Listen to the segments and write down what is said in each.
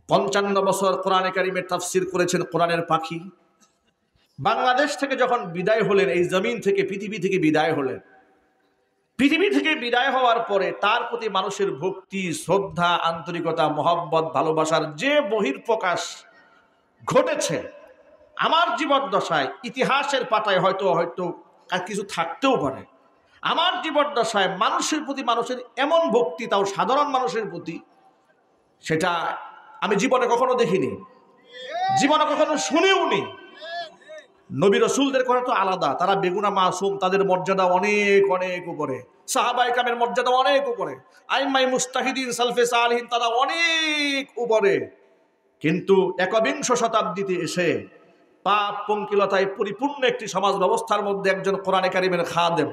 55 বছর কোরআনে কারিমের তাফসির করেছেন কোরআনের পাখি। বাংলাদেশ থেকে যখন বিদায় হলেন, এই জমিন থেকে, পৃথিবী থেকে বিদায় হলেন, পৃথিবী থেকে বিদায় হওয়ার পরে তার প্রতি মানুষের ভক্তি, শ্রদ্ধা, আন্তরিকতা, মহব্বত, ভালোবাসার যে বহিঃপ্রকাশ ঘটেছে, আমার জীবদ্দশায় ইতিহাসের পাতায় হয়তো কিছু থাকতেও পারে। আমার জীবদ্দশায় মানুষের প্রতি মানুষের এমন ভক্তি, তাও সাধারণ মানুষের প্রতি, সেটা আমি জীবনে কখনো দেখিনি, জীবনে কখনো শুনেও নি। নবী রাসূলদের কথা তো আলাদা, তারা বেগুনা মাসুম, তাদের মর্যাদা অনেক অনেক উপরে, সাহাবায়ে কেরামের মর্যাদা অনেক উপরে, আইম্মায়ে মুজতাহিদিন, সালফে সালেহিন তারা অনেক উপরে। কিন্তু একবিংশ শতাব্দীতে এসে পাপ পঙ্কিলতায় পরিপূর্ণ একটি সমাজ ব্যবস্থার মধ্যে একজন কোরআনে কারিমের খাদেম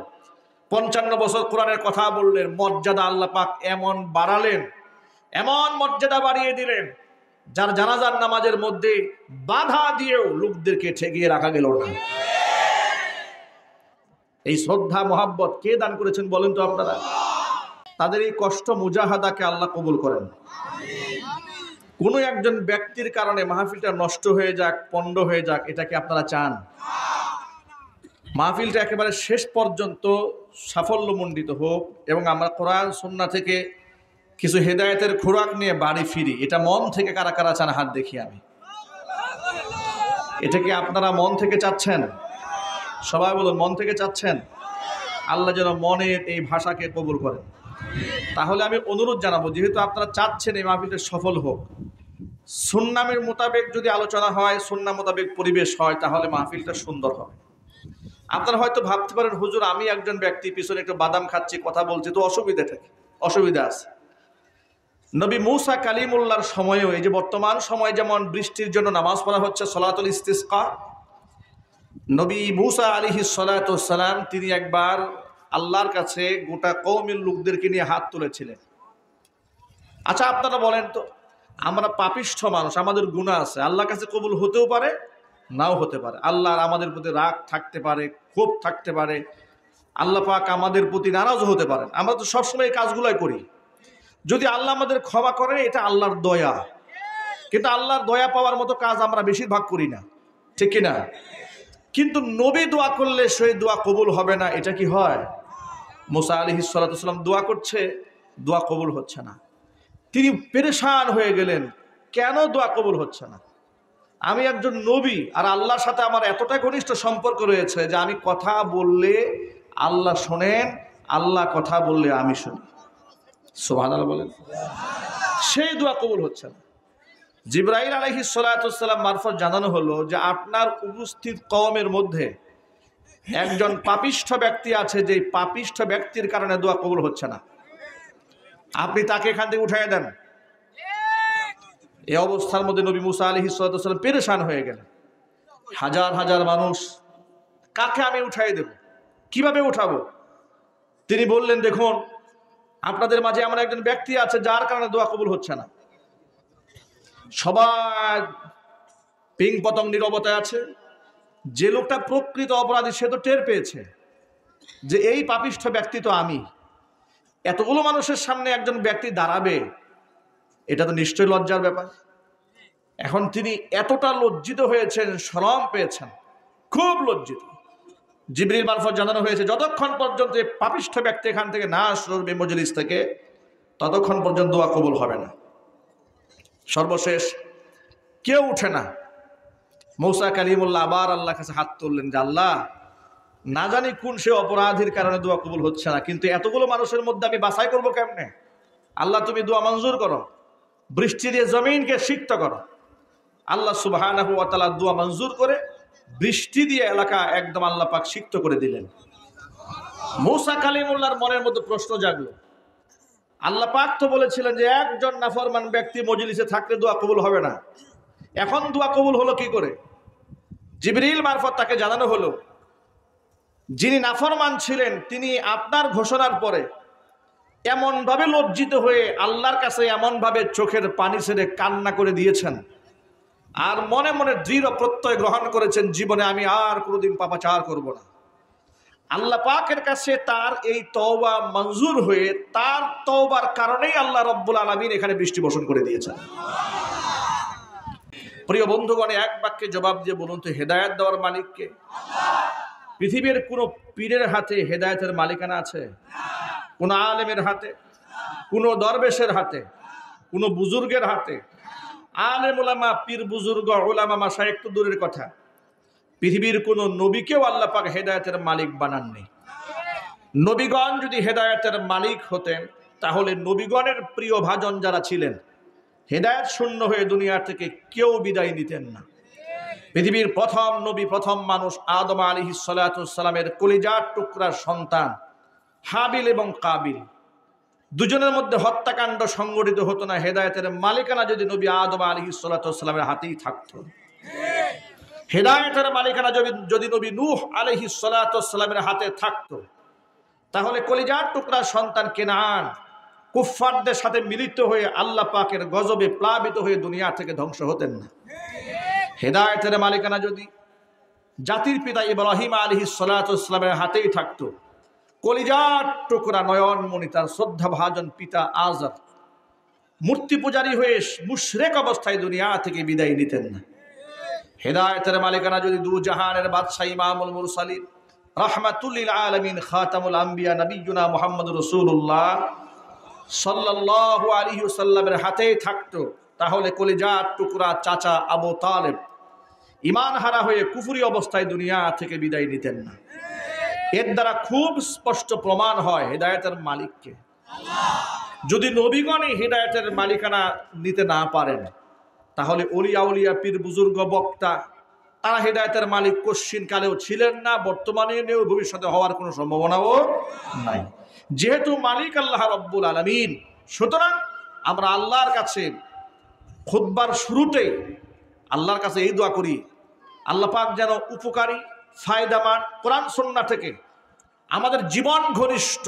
55 বছর কোরআনের কথা বললেন, মর্যাদা আল্লাহ পাক এমন বাড়ালেন, এমন মর্যাদা বাড়িয়ে দিলেন, যার জানাজার নামাজের মধ্যে বাধা দিয়েও লোকদেরকে ঠেকিয়ে রাখা গেল না। এই শ্রদ্ধা মোহাব্বত কে দান করেছেন বলেন তো আপনারা? তাদের এই কষ্ট মুজাহাদাকে আল্লাহ কবুল করেন। কোনো একজন ব্যক্তির কারণে মাহফিলটা নষ্ট হয়ে যাক, পণ্ড হয়ে যাক, এটা কি আপনারা চান? মাহফিলটা একেবারে শেষ পর্যন্ত সাফল্যমণ্ডিত হোক এবং আমরা কোরআন সুন্নাহ থেকে কিছু হেদায়েতের খোরাক নিয়ে বাড়ি ফিরি, এটা মন থেকে কারা কারা চান হাত দেখি আমি। এটা কি আপনারা মন থেকে চাচ্ছেন? সবাই বলুন, মন থেকে চাচ্ছেন? আল্লাহ যেন মনের এই ভাষাকে কবুল করেন। তাহলে আমি অনুরোধ জানাবো, যেহেতু আপনারা চাচ্ছেন এই মাহফিলটা সফল হোক, সুন্নামের মোতাবেক যদি আলোচনা হয়, সুন্নাহ মোতাবেক পরিবেশ হয়, তাহলে মাহফিলটা সুন্দর হবে। আপনারা হয়তো ভাবতে পারেন, হুজুর আমি একজন ব্যক্তি পিছনে একটু বাদাম খাচ্ছি, কথা বলছি, তো অসুবিধাটা কি? অসুবিধা আছে। নবী মূসা কালিমুল্লাহর সময়েও, এই যে বর্তমান সময় যেমন বৃষ্টির জন্য নামাজ পড়া হচ্ছে সলাতুল ইস্তিসকা, নবী মূসা আলাইহিস সালাতু ওয়াস সালাম তিনি একবার আল্লাহর কাছে গোটা কওমের লোকদেরকে নিয়ে হাত তুলেছিলেন। আচ্ছা আপনারা বলেন তো, আমরা পাপিষ্ঠ মানুষ, আমাদের গুনাহ আছে, আল্লাহর কাছে কবুল হতেও পারে, নাও হতে পারে। আল্লাহর আমাদের প্রতি রাগ থাকতে পারে, ক্ষোভ থাকতে পারে, আল্লাহ পাক আমাদের প্রতি নারাজও হতে পারেন। আমরা তো সবসময় এই কাজগুলোই করি। যদি আল্লাহ আমাদের ক্ষমা করেন, এটা আল্লাহর দয়া, কিন্তু আল্লাহর দয়া পাওয়ার মতো কাজ আমরা বেশিরভাগ করি না, ঠিক কিনা? কিন্তু নবী দোয়া করলে সেই দোয়া কবুল হবে না, এটা কি হয়? মূসা আলাইহিস সালাতু ওয়াস সালাম দোয়া করছে, দোয়া কবুল হচ্ছে না। তিনি পেরেশান হয়ে গেলেন, কেন দোয়া কবুল হচ্ছে না? আমি একজন নবী, আর আল্লাহর সাথে আমার এতটা ঘনিষ্ঠ সম্পর্ক রয়েছে যে আমি কথা বললে আল্লাহ শোনেন, আল্লাহ কথা বললে আমি শুনি। সুবহানাল্লাহ বলেন। সেই দোয়া কবুল হচ্ছে না। জিবরাইল আলাইহিস সালাতু ওয়াস সালাম মারফত জানানো হলো যে আপনার উপস্থিত কওমের মধ্যে একজন পাপিষ্ঠ ব্যক্তি আছে, যে পাপিষ্ঠ ব্যক্তির কারণে দোয়া কবুল হচ্ছে না, আপনি তাকে এখান থেকে উঠাইয়া দেন। এই অবস্থার মধ্যে নবী মূসা আলাইহিস সালাতু ওয়াস সালাম পেরেশান হয়ে গেলেন। হাজার হাজার মানুষ, কাকে আমি উঠাই দেব, কিভাবে উঠাবো? তিনি বললেন, দেখুন আপনাদের মাঝে এমন একজন ব্যক্তি আছে যার কারণে দোয়া কবুল হচ্ছে না। সবাই পিং পতং নীরবতায় আছে। যে লোকটা প্রকৃত অপরাধী সে তো টের পেয়েছে যে এই পাপিষ্ঠ ব্যক্তি তো আমি। এতগুলো মানুষের সামনে একজন ব্যক্তি দাঁড়াবে, এটা তো নিশ্চয়ই লজ্জার ব্যাপার। এখন তিনি এতটা লজ্জিত হয়েছেন, শরম পেয়েছেন, খুব লজ্জিত। জিবরিল মারফত জানানো হয়েছে, যতক্ষণ পর্যন্ত এই পাপিষ্ঠ ব্যক্তি এখান থেকে না সরবে মজলিস থেকে, ততক্ষণ পর্যন্ত দোয়া কবুল হবে না। সর্বশেষ কেউ উঠে না। মূসা কালিমুল্লাহ আবার আল্লাহর কাছে হাত তুললেন যে আল্লাহ, না জানি কোন সে অপরাধীর কারণে দোয়া কবুল হচ্ছে না, কিন্তু এতগুলো মানুষের মধ্যে আমি বাছাই করবো কেমনে? আল্লাহ তুমি দোয়া মঞ্জুর করো, বৃষ্টি দিয়ে জমিনকে সিক্ত করো। আল্লাহ সুবহানাহু ওয়া তাআলা দোয়া মঞ্জুর করে বৃষ্টি দিয়ে এলাকা একদম আল্লাহ পাক সিক্ত করে দিলেন। মূসা কালিমুল্লাহর মনের মধ্যে প্রশ্ন জাগলো, আল্লাহ পাক তো বলেছিলেন যে একজন নাফরমান ব্যক্তি মজলিসে থাকলে দোয়া কবুল হবে না, এখন দোয়া কবুল হলো কি করে? জিবরিল মারফত তাকে জানানো হলো, যিনি নাফরমান ছিলেন তিনি আপনার ঘোষণার পরে এমনভাবে লজ্জিত হয়ে আল্লাহর কাছে এমনভাবে চোখের পানি ছেড়ে কান্না করে দিয়েছেন, আর মনে মনে দৃঢ় প্রত্যয় গ্রহণ করেছেন, জীবনে আমি আর কোনোদিন পাপাচার করব না। আল্লাহ পাকের কাছে তার এই তওবা মঞ্জুর হয়ে, তার তওবার কারণেই আল্লাহ রব্বুল আলামিন এখানে বৃষ্টি বর্ষণ করে দিয়েছেন। প্রিয় বন্ধুগণ, এক বাক্যে জবাব দিয়ে বলুন তো, হেদায়েত দেওয়ার মালিক কে? পৃথিবীর কোন পীরের হাতে হেদায়েতের মালিকানা আছে? কোন আলেমের হাতে? কোন দরবেশের হাতে? কোন বুজুর্গের হাতে? আলেম ওলামা, পীর বুজুর্গ, ওলামা, মাশায়েখ তো দূরের কথা, পৃথিবীর কোন নবীকেও আল্লাহ পাক হেদায়েতের মালিক বানাননি। নবীগণ যদি হেদায়েতের মালিক হতেন, তাহলে নবীগণের প্রিয় ভাজন যারা ছিলেন, হেদায়েত শূন্য হয়ে দুনিয়া থেকে কেউ বিদায় নিতেন না। পৃথিবীর প্রথম নবী, প্রথম মানুষ আদম আলাইহিস সালাতু ওয়াস সালামের কলিজার টুকরা সন্তান হাবিল এবং কাবিল, দুজনের মধ্যে হত্যাকাণ্ড সংগঠিত হতো না হেদায়েতের মালিকানা যদি নবী আদম আলাইহিস সালাতু ওয়াস সালামের হাতেই থাকতো। হেদায়েতের মালিকানা যদি নবী নূহ আলাইহিস সালাতু ওয়াস সালামের হাতে থাকতো, তাহলে কলিজার টুকরা সন্তান কেনান কুফফারদের সাথে মিলিত হয়ে আল্লাহ পাকের গজবে প্লাবিত হয়ে দুনিয়া থেকে ধ্বংস হতেন না। হেদায়েতের মালিকানা যদি জাতির পিতা ইব্রাহিম আলাইহিস সালাতু ওয়াস সালামের হাতেই থাকতো, কলিজার টুকরা নয়নমণি তার শ্রদ্ধাভাজন পিতা আযর মূর্তি পূজারী হয়ে মুশরিক অবস্থায় দুনিয়া থেকে বিদায় নিতেন না। হেদায়েতের মালিকানা যদি দু জাহানের বাদশা ইমামুল মুরসালিন রাহমাতুল লিল আলামিন খাতামুল আম্বিয়া নবিয়ুনা মুহাম্মদুর রাসূলুল্লাহ সাল্লাল্লাহু আলাইহি ওয়াসাল্লামের হাতেই থাকতো, তাহলে কলিজার টুকরা চাচা আবু তালেব ঈমান হারা হয়ে কুফরি অবস্থায় দুনিয়া থেকে বিদায় নিতেন না। এর দ্বারা খুব স্পষ্ট প্রমাণ হয় হেদায়েতের মালিককে। যদি নবীগণই হেদায়েতের মালিকানা নিতে না পারেন, তাহলে ওলিয়া উলিয়া, পীর বুজুর্গ, বক্তা, তারা হেদায়েতের মালিক কোশ্চিন কালেও ছিলেন না, বর্তমানে নেও, ভবিষ্যতে হওয়ার কোনো সম্ভাবনাও নাই। যেহেতু মালিক আল্লাহ রব্বুল আলামিন, সুতরাং আমরা আল্লাহর কাছে খুতবার শুরুতেই আল্লাহর কাছে এই দোয়া করি, আল্লাহ পাক যেন উপকারী, ফায়দামান কোরআন সুন্নাহ থেকে আমাদের জীবন ঘনিষ্ঠ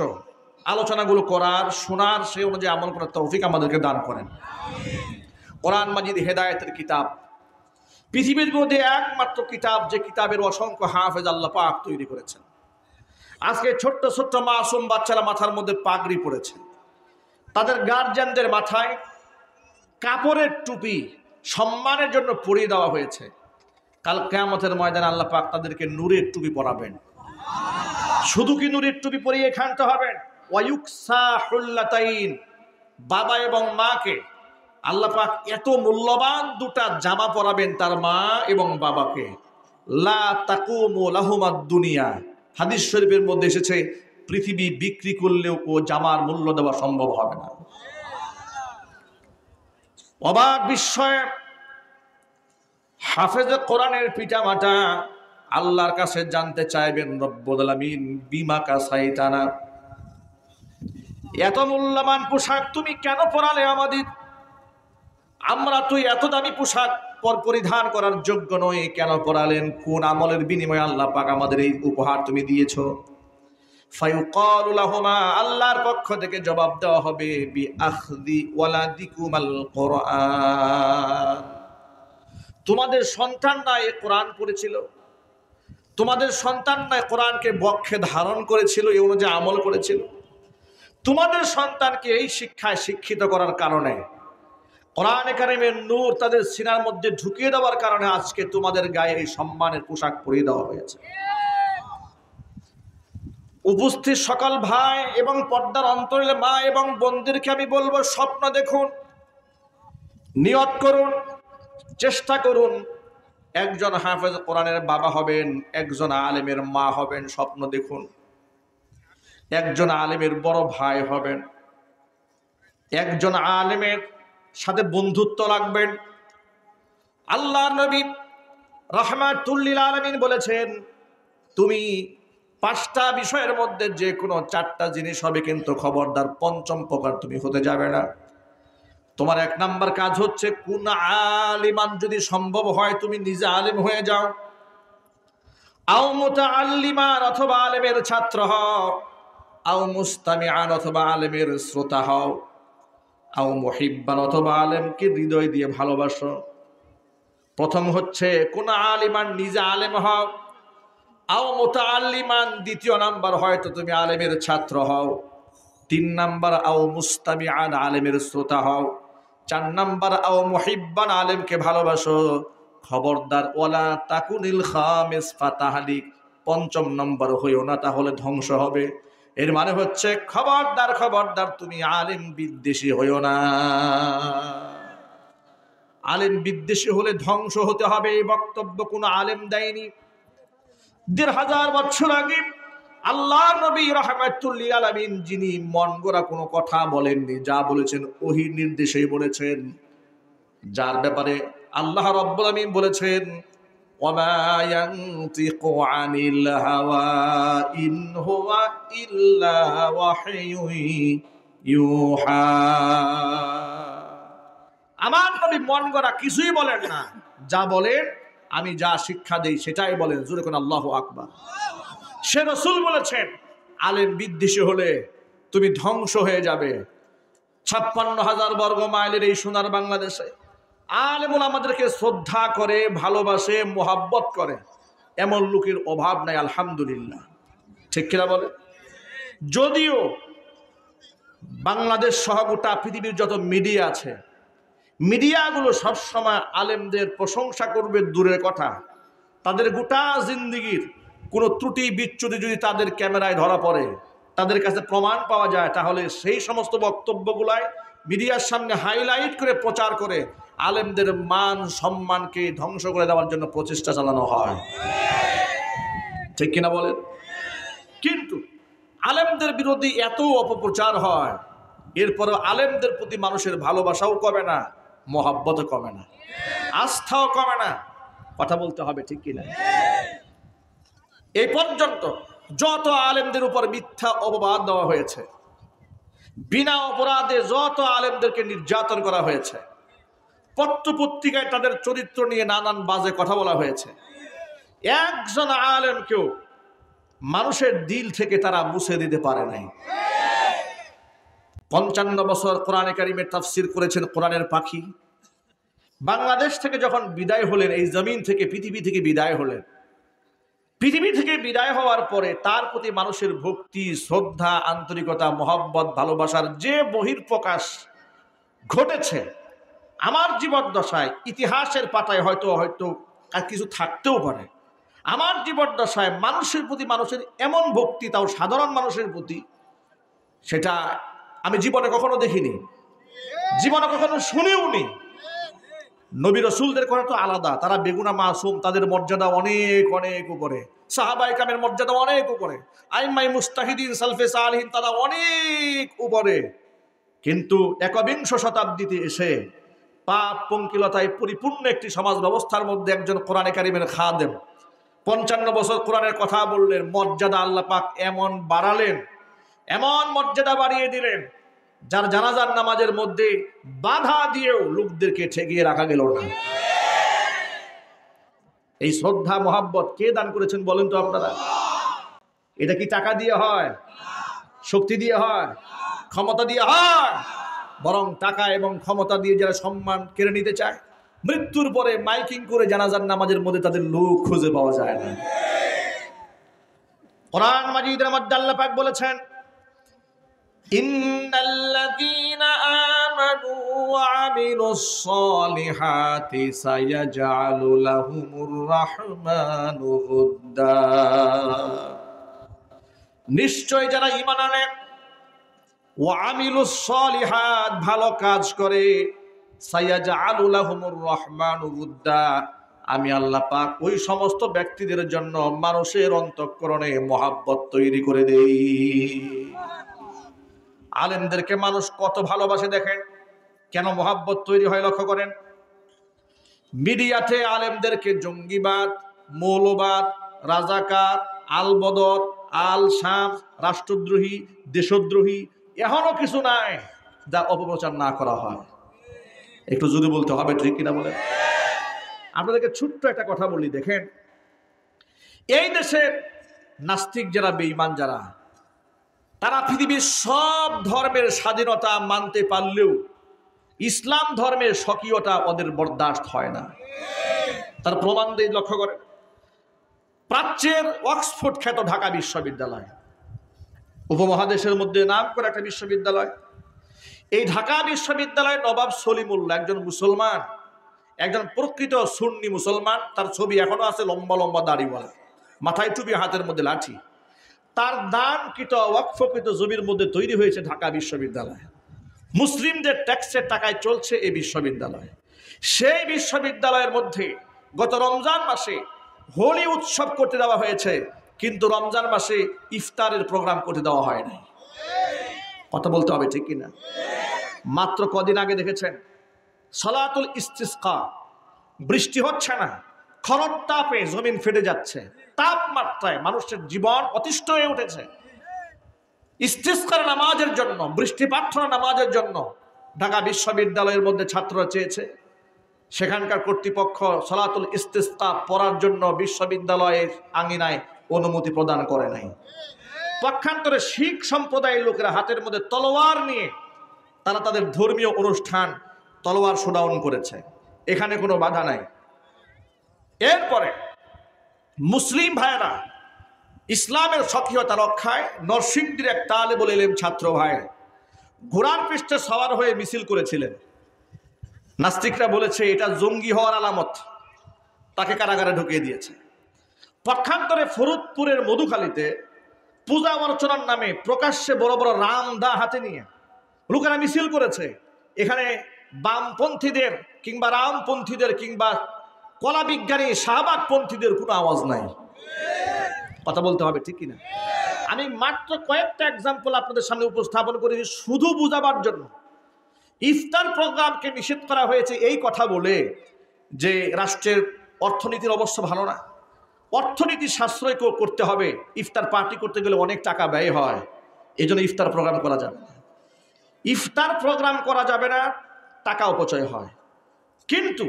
আলোচনাগুলো করার, শোনার, সেই অনুযায়ী আমল করার তৌফিক আমাদেরকে দান করেন। কোরআন মাজিদ হেদায়েতের কিতাব, পৃথিবীর মধ্যে একমাত্র কিতাব যে কিতাবের অসংখ্য হাফেজ আল্লাহ পাক তৈরি করেছেন। আজকে ছোট্ট ছোট্ট মাসুম বাচ্চারা মাথার মধ্যে পাগড়ি পড়েছে, তাদের গার্জিয়ানদের মাথায় কাপড়ের টুপি সম্মানের জন্য পরিয়ে দেওয়া হয়েছে। কাল কিয়ামতের ময়দানে আল্লাহ পাক তাদেরকে নূরের টুপি পরাবেন। শুধু কি নূরের টুপি পরিয়ে খানতে হবে? ওয়ায়ুকসা হুল্লাতাইন, বাবা এবং মাকে আল্লাহ পাক এত মূল্যবান দুটা জামা পরাবেন তার মা এবং বাবাকে। লা তাকুমু লাহুমাদ দুনিয়া, হাদিস শরীফের মধ্যে এসেছে, পৃথিবী বিক্রি করলেও ও জামার মূল্য দেওয়া সম্ভব হবে না। অবাক বিস্ময়ে হাফেজে কোরআনের পিতামাতা আল্লাহর কাছে জানতে চাইবেন, রব্বুল আলামিন বিমা কাসাইতানা, এত মূল্যবান পোশাক তুমি কেন পরালে আমাদের? আমরা তো এত দামি পোশাক পরিধান করার যোগ্য নই, কেন পরালেন? কোন আমলের বিনিময়ে আল্লাহ পাক আমাদের এই উপহার তুমি দিয়েছ? ফায়ুকালু লাহুমা, আল্লাহর পক্ষ থেকে জবাব দেওয়া হবে, বি আখদি ওয়ালাদিকুমাল কুরআন, তোমাদের সন্তানরা এই কোরআন পড়েছিল, তোমাদের সন্তানরা কোরআনকে বক্ষে ধারণ করেছিল, এই অনুযায়ী আমল করেছিল। তোমাদের সন্তানকে এই শিক্ষায় শিক্ষিত করার কারণে, কোরআনে কারিমের নূর তাদের সিনার মধ্যে ঢুকিয়ে দেওয়ার কারণে আজকে তোমাদের গায়ে এই সম্মানের পোশাক পরিয়ে দেওয়া হয়েছে। উপস্থিত সকল ভাই এবং পর্দার অন্তরের মা এবং বোনদেরকে আমি বলবো, স্বপ্ন দেখুন, নিয়ত করুন, চেষ্টা করুন, একজন হাফেজ কোরআনের বাবা হবেন, একজন আলেমের মা হবেন। স্বপ্ন দেখুন একজন আলেমের বড় ভাই হবেন, একজন আলেমের সাথে বন্ধুত্ব রাখবেন। আল্লাহ নবী রাহমাতুল লিল আলামিন বলেছেন, তুমি 5টা বিষয়ের মধ্যে যে কোনো 4টা জিনিস হবে, কিন্তু খবরদার 5ম প্রকার তুমি হতে যাবে না। তোমার 1 নাম্বার কাজ হচ্ছে, কোন আলিমান, যদি সম্ভব হয় তুমি নিজে আলেম হয়ে যাও, আও মুতাআল্লিমান, অথবা আলেমের ছাত্র হও, আও মুস্তামিআন, অথবা আলেমের শ্রোতা হও, আও মুহিব্বান, অথবা আলেমকে হৃদয় দিয়ে ভালোবাসো। প্রথম হচ্ছে কোন আলিমান, নিজে আলেম হও, আও মুতাআল্লিমান, 2য় নাম্বার হয়তো তুমি আলেমের ছাত্র হও, 3 নাম্বার আও মুস্তামিআন, আলেমের শ্রোতা হও, 4 নাম্বার আও মুহিব্বান, আলেমকে ভালোবাসো। খবরদার ওয়ালা তাকুনিল খামিস ফাতাহলিক, 5ম নম্বর হইও না, তাহলে ধ্বংস হবে। এর মানে হচ্ছে খবরদার খবরদার তুমি আলেম বিদ্বেষী হইও না। আলেম বিদ্বেষী হলে ধ্বংস হতে হবে, এই বক্তব্য কোনো আলেম দেয়নি। 1500 বছর আগে আল্লাহর নবী রাহমাতুল লিল আলামিন, যিনি মন গড়া কোনো কথা বলেননি, যা বলেছেন ওহীর নির্দেশেই বলেছেন, যার ব্যাপারে আল্লাহ রাব্বুল আলামিন বলেছেন ওয়ামা ইয়ানতিকু আনিল হাওয়া ইন হুয়া ইল্লা ওয়াহয়ুন ইউহা। আমার নবী মন গড়া কিছুই বলেন না, যা বলেন আমি যা শিক্ষা দেই সেটাই বলেন। জোরে কোন আল্লাহু আকবার। সে রাসূল বলেছেন আলেম বিদ্বেষী হলে তুমি ধ্বংস হয়ে যাবে। 56,000 বর্গ মাইলের এই সোনার বাংলাদেশে আলেম আমাদেরকে শ্রদ্ধা করে, ভালোবাসে, মোহাব্বত করে, এমন লোকের অভাব নাই, আলহামদুলিল্লাহ। ঠিক কিনা বলে? যদিও বাংলাদেশ সহ গোটা পৃথিবীর যত মিডিয়া আছে, মিডিয়াগুলো সবসময় আলেমদের প্রশংসা করবে দূরের কথা, তাদের গোটা জিন্দেগির কোনো ত্রুটি বিচ্যুতি যদি তাদের ক্যামেরায় ধরা পড়ে, তাদের কাছে প্রমাণ পাওয়া যায়, তাহলে সেই সমস্ত বক্তব্যগুলাই মিডিয়ার সামনে হাইলাইট করে প্রচার করে আলেমদের মান সম্মানকে ধ্বংস করে দেওয়ার জন্য প্রচেষ্টা চালানো হয়। ঠিক কিনা বলেন? কিন্তু আলেমদের বিরোধী এত অপপ্রচার হয়, এরপরও আলেমদের প্রতি মানুষের ভালোবাসাও কমে না, মহাব্বতও কমে না, আস্থাও কমে না। কথা বলতে হবে, ঠিক কিনা? এই পর্যন্ত যত আলেমদের উপর মিথ্যা অপবাদ দেওয়া হয়েছে, বিনা অপরাধে যত আলেমদেরকে নির্যাতন করা হয়েছে, পত্রপত্রিকায় তাদের চরিত্র নিয়ে নানান বাজে কথা বলা হয়েছে, একজন আলেমকেও মানুষের দিল থেকে তারা মুছে দিতে পারে নাই। 55 বছর কোরআনে কারিমের তাফসীর করেছেন কোরআনের পাখি। বাংলাদেশ থেকে যখন বিদায় হলেন, এই জমিন থেকে, পৃথিবী থেকে বিদায় হলেন, পৃথিবী থেকে বিদায় হওয়ার পরে তার প্রতি মানুষের ভক্তি, শ্রদ্ধা, আন্তরিকতা, মহব্বত, ভালোবাসার যে বহিঃপ্রকাশ ঘটেছে, আমার জীবদ্দশায় ইতিহাসের পাতায় হয়তো আর কিছু থাকতেও পারে। আমার জীবদ্দশায় মানুষের প্রতি মানুষের এমন ভক্তি, তাও সাধারণ মানুষের প্রতি, সেটা আমি জীবনে কখনো দেখিনি, জীবনে কখনো শুনেও নি। নবী রাসূলদের কথা তো আলাদা, তারা বেগুনা মাসুম, তাদের মর্যাদা অনেক অনেক উপরে, সাহাবায়ে কেরামের মর্যাদা অনেক উপরে, আইম্মায়ে মুজতাহিদিন, সালফে সালেহিন, তারা অনেক উপরে। কিন্তু 21 শতাব্দীতে এসে পাপ পঙ্কিলতায় পরিপূর্ণ একটি সমাজ ব্যবস্থার মধ্যে একজন কোরআনে কারিমের খাদেম 55 বছর কোরআনের কথা বললেন, মর্যাদা আল্লাহ পাক এমন বাড়ালেন, এমন মর্যাদা বাড়িয়ে দিলেন, যার জানাজার নামাজের মধ্যে বাধা দিয়েও লোকদেরকে ঠেকিয়ে রাখা গেল না। এই শ্রদ্ধা মহাব্বত কে দান করেছেন বলেন তো আপনারা? এটা কি টাকা দিয়ে হয়, শক্তি দিয়ে হয়, ক্ষমতা দিয়ে হয়? বরং টাকা এবং ক্ষমতা দিয়ে যারা সম্মান কেড়ে নিতে চায়, মৃত্যুর পরে মাইকিং করে জানাজার নামাজের মধ্যে তাদের লোক খুঁজে পাওয়া যায় না। কোরআন মাজিদের মধ্যে আল্লাহ পাক বলেছেন, ইন্নাল্লাযীনা আমানু ওয়া আমিলুস সালিহাতি সায়াজআলু লাহুমুর রাহমানু উদ্দা। নিশ্চয় যারা ঈমান আনে, ওয়া আমিলুস সালিহাত, ভালো কাজ করে, সায়াজআলু লাহুমুর রাহমানু উদ্দা, আমি আল্লাহ পাক ওই সমস্ত ব্যক্তিদের জন্য মানুষের অন্তঃকরণে মহাব্বত তৈরি করে দেই। আলেমদেরকে মানুষ কত ভালোবাসে দেখেন, কেন মহাব্বত তৈরি হয় লক্ষ্য করেন। মিডিয়াতে আলেমদেরকে জঙ্গিবাদ, মৌলবাদ, রাজাকার, আল বদর, আল শাম, রাষ্ট্রদ্রোহী, দেশদ্রোহী, এখনো কিছু নাই যা অপপ্রচার না করা হয়। একটু যদি বলতে হবে, ঠিক কিনা বলেন? আপনাদেরকে ছোট্ট একটা কথা বলি, দেখেন, এই দেশের নাস্তিক যারা, বেঈমান যারা, তারা পৃথিবীর সব ধর্মের স্বাধীনতা মানতে পারলেও ইসলাম ধর্মের স্বকীয়তা ওদের বরদাস্ত হয় না। তার প্রমাণ দিয়ে লক্ষ্য করে, প্রাচ্যের অক্সফোর্ড খ্যাত ঢাকা বিশ্ববিদ্যালয়, উপমহাদেশের মধ্যে নাম করে একটা বিশ্ববিদ্যালয়, এই ঢাকা বিশ্ববিদ্যালয়ের নবাব সলিমুল্লাহ একজন মুসলমান, একজন প্রকৃত সুন্নি মুসলমান। তার ছবি এখনো আছে, লম্বা লম্বা দাড়িওয়ালা, মাথায় টুপি, হাতের মধ্যে লাঠি। তার দানকৃত ওয়াকফকৃত জমির মধ্যে তৈরি হয়েছে ঢাকা বিশ্ববিদ্যালয়। মুসলিমদের ট্যাক্সের টাকায় চলছে এই বিশ্ববিদ্যালয়। সেই বিশ্ববিদ্যালয়ের মধ্যে গত রমজান মাসে হোলি উৎসব করতে দেওয়া হয়েছে, কিন্তু রমজান মাসে ইফতারের প্রোগ্রাম করতে দেওয়া হয়নি। কথা বলতে হবে, ঠিক কিনা? মাত্র কদিন আগে দেখেছেন সালাতুল ইস্তিসকা, বৃষ্টি হচ্ছে না, খরর তাপে জমিন ফেটে যাচ্ছে, তাপমাত্রায় মানুষের জীবন অতিষ্ঠ হয়ে উঠেছে। ইস্তিসকার নামাজের জন্য, বৃষ্টি প্রার্থনা নামাজের জন্য ঢাকা বিশ্ববিদ্যালয়ের মধ্যে ছাত্ররা চেয়েছে, সেখানকার কর্তৃপক্ষ সালাতুল ইস্তিসকা পড়ার জন্য বিশ্ববিদ্যালয়ের আঙিনায় অনুমতি প্রদান করে নাই। পক্ষান্তরে শিখ সম্প্রদায়ের লোকেরা হাতের মধ্যে তলোয়ার নিয়ে তারা তাদের ধর্মীয় অনুষ্ঠান তলোয়ার শোডাউন করেছে, এখানে কোনো বাধা নাই। এরপরে মুসলিম ভাইয়েরা ইসলামের সক্রিয়তা রক্ষায় নরসিংদীর এক তালেবুল ইলম ছাত্র ভাই ঘোড়ার পৃষ্ঠে সওয়ার হয়ে মিছিল করেছিলেন। নাস্তিকরা বলেছে এটা জঙ্গি হওয়ার আলামত, তাকে কারাগারে ঢুকিয়ে দিয়েছে। পক্ষান্তরে ফরিদপুরের মধুখালীতে পূজা অর্চনার নামে প্রকাশ্যে বড় বড় রামদা হাতে নিয়ে লোকেরা মিছিল করেছে। এখানে বামপন্থীদের কিংবা রামপন্থীদের কিংবা কলা বিজ্ঞানী শাহবাগপন্থীদের কোনো আওয়াজ নাই। কথা বলতে হবে, ঠিক কিনা? আমি মাত্র কয়েকটা এক্সাম্পল আপনাদের সামনে উপস্থাপন করেছি শুধু বুঝাবার জন্য। ইফতার প্রোগ্রামকে নিষেধ করা হয়েছে এই কথা বলে যে রাষ্ট্রের অর্থনীতির অবস্থা ভালো না, অর্থনীতি সাশ্রয় করতে হবে, ইফতার পার্টি করতে গেলে অনেক টাকা ব্যয় হয়, এই জন্য ইফতার প্রোগ্রাম করা যাবে না। ইফতার প্রোগ্রাম করা যাবে না, টাকা অপচয় হয়। কিন্তু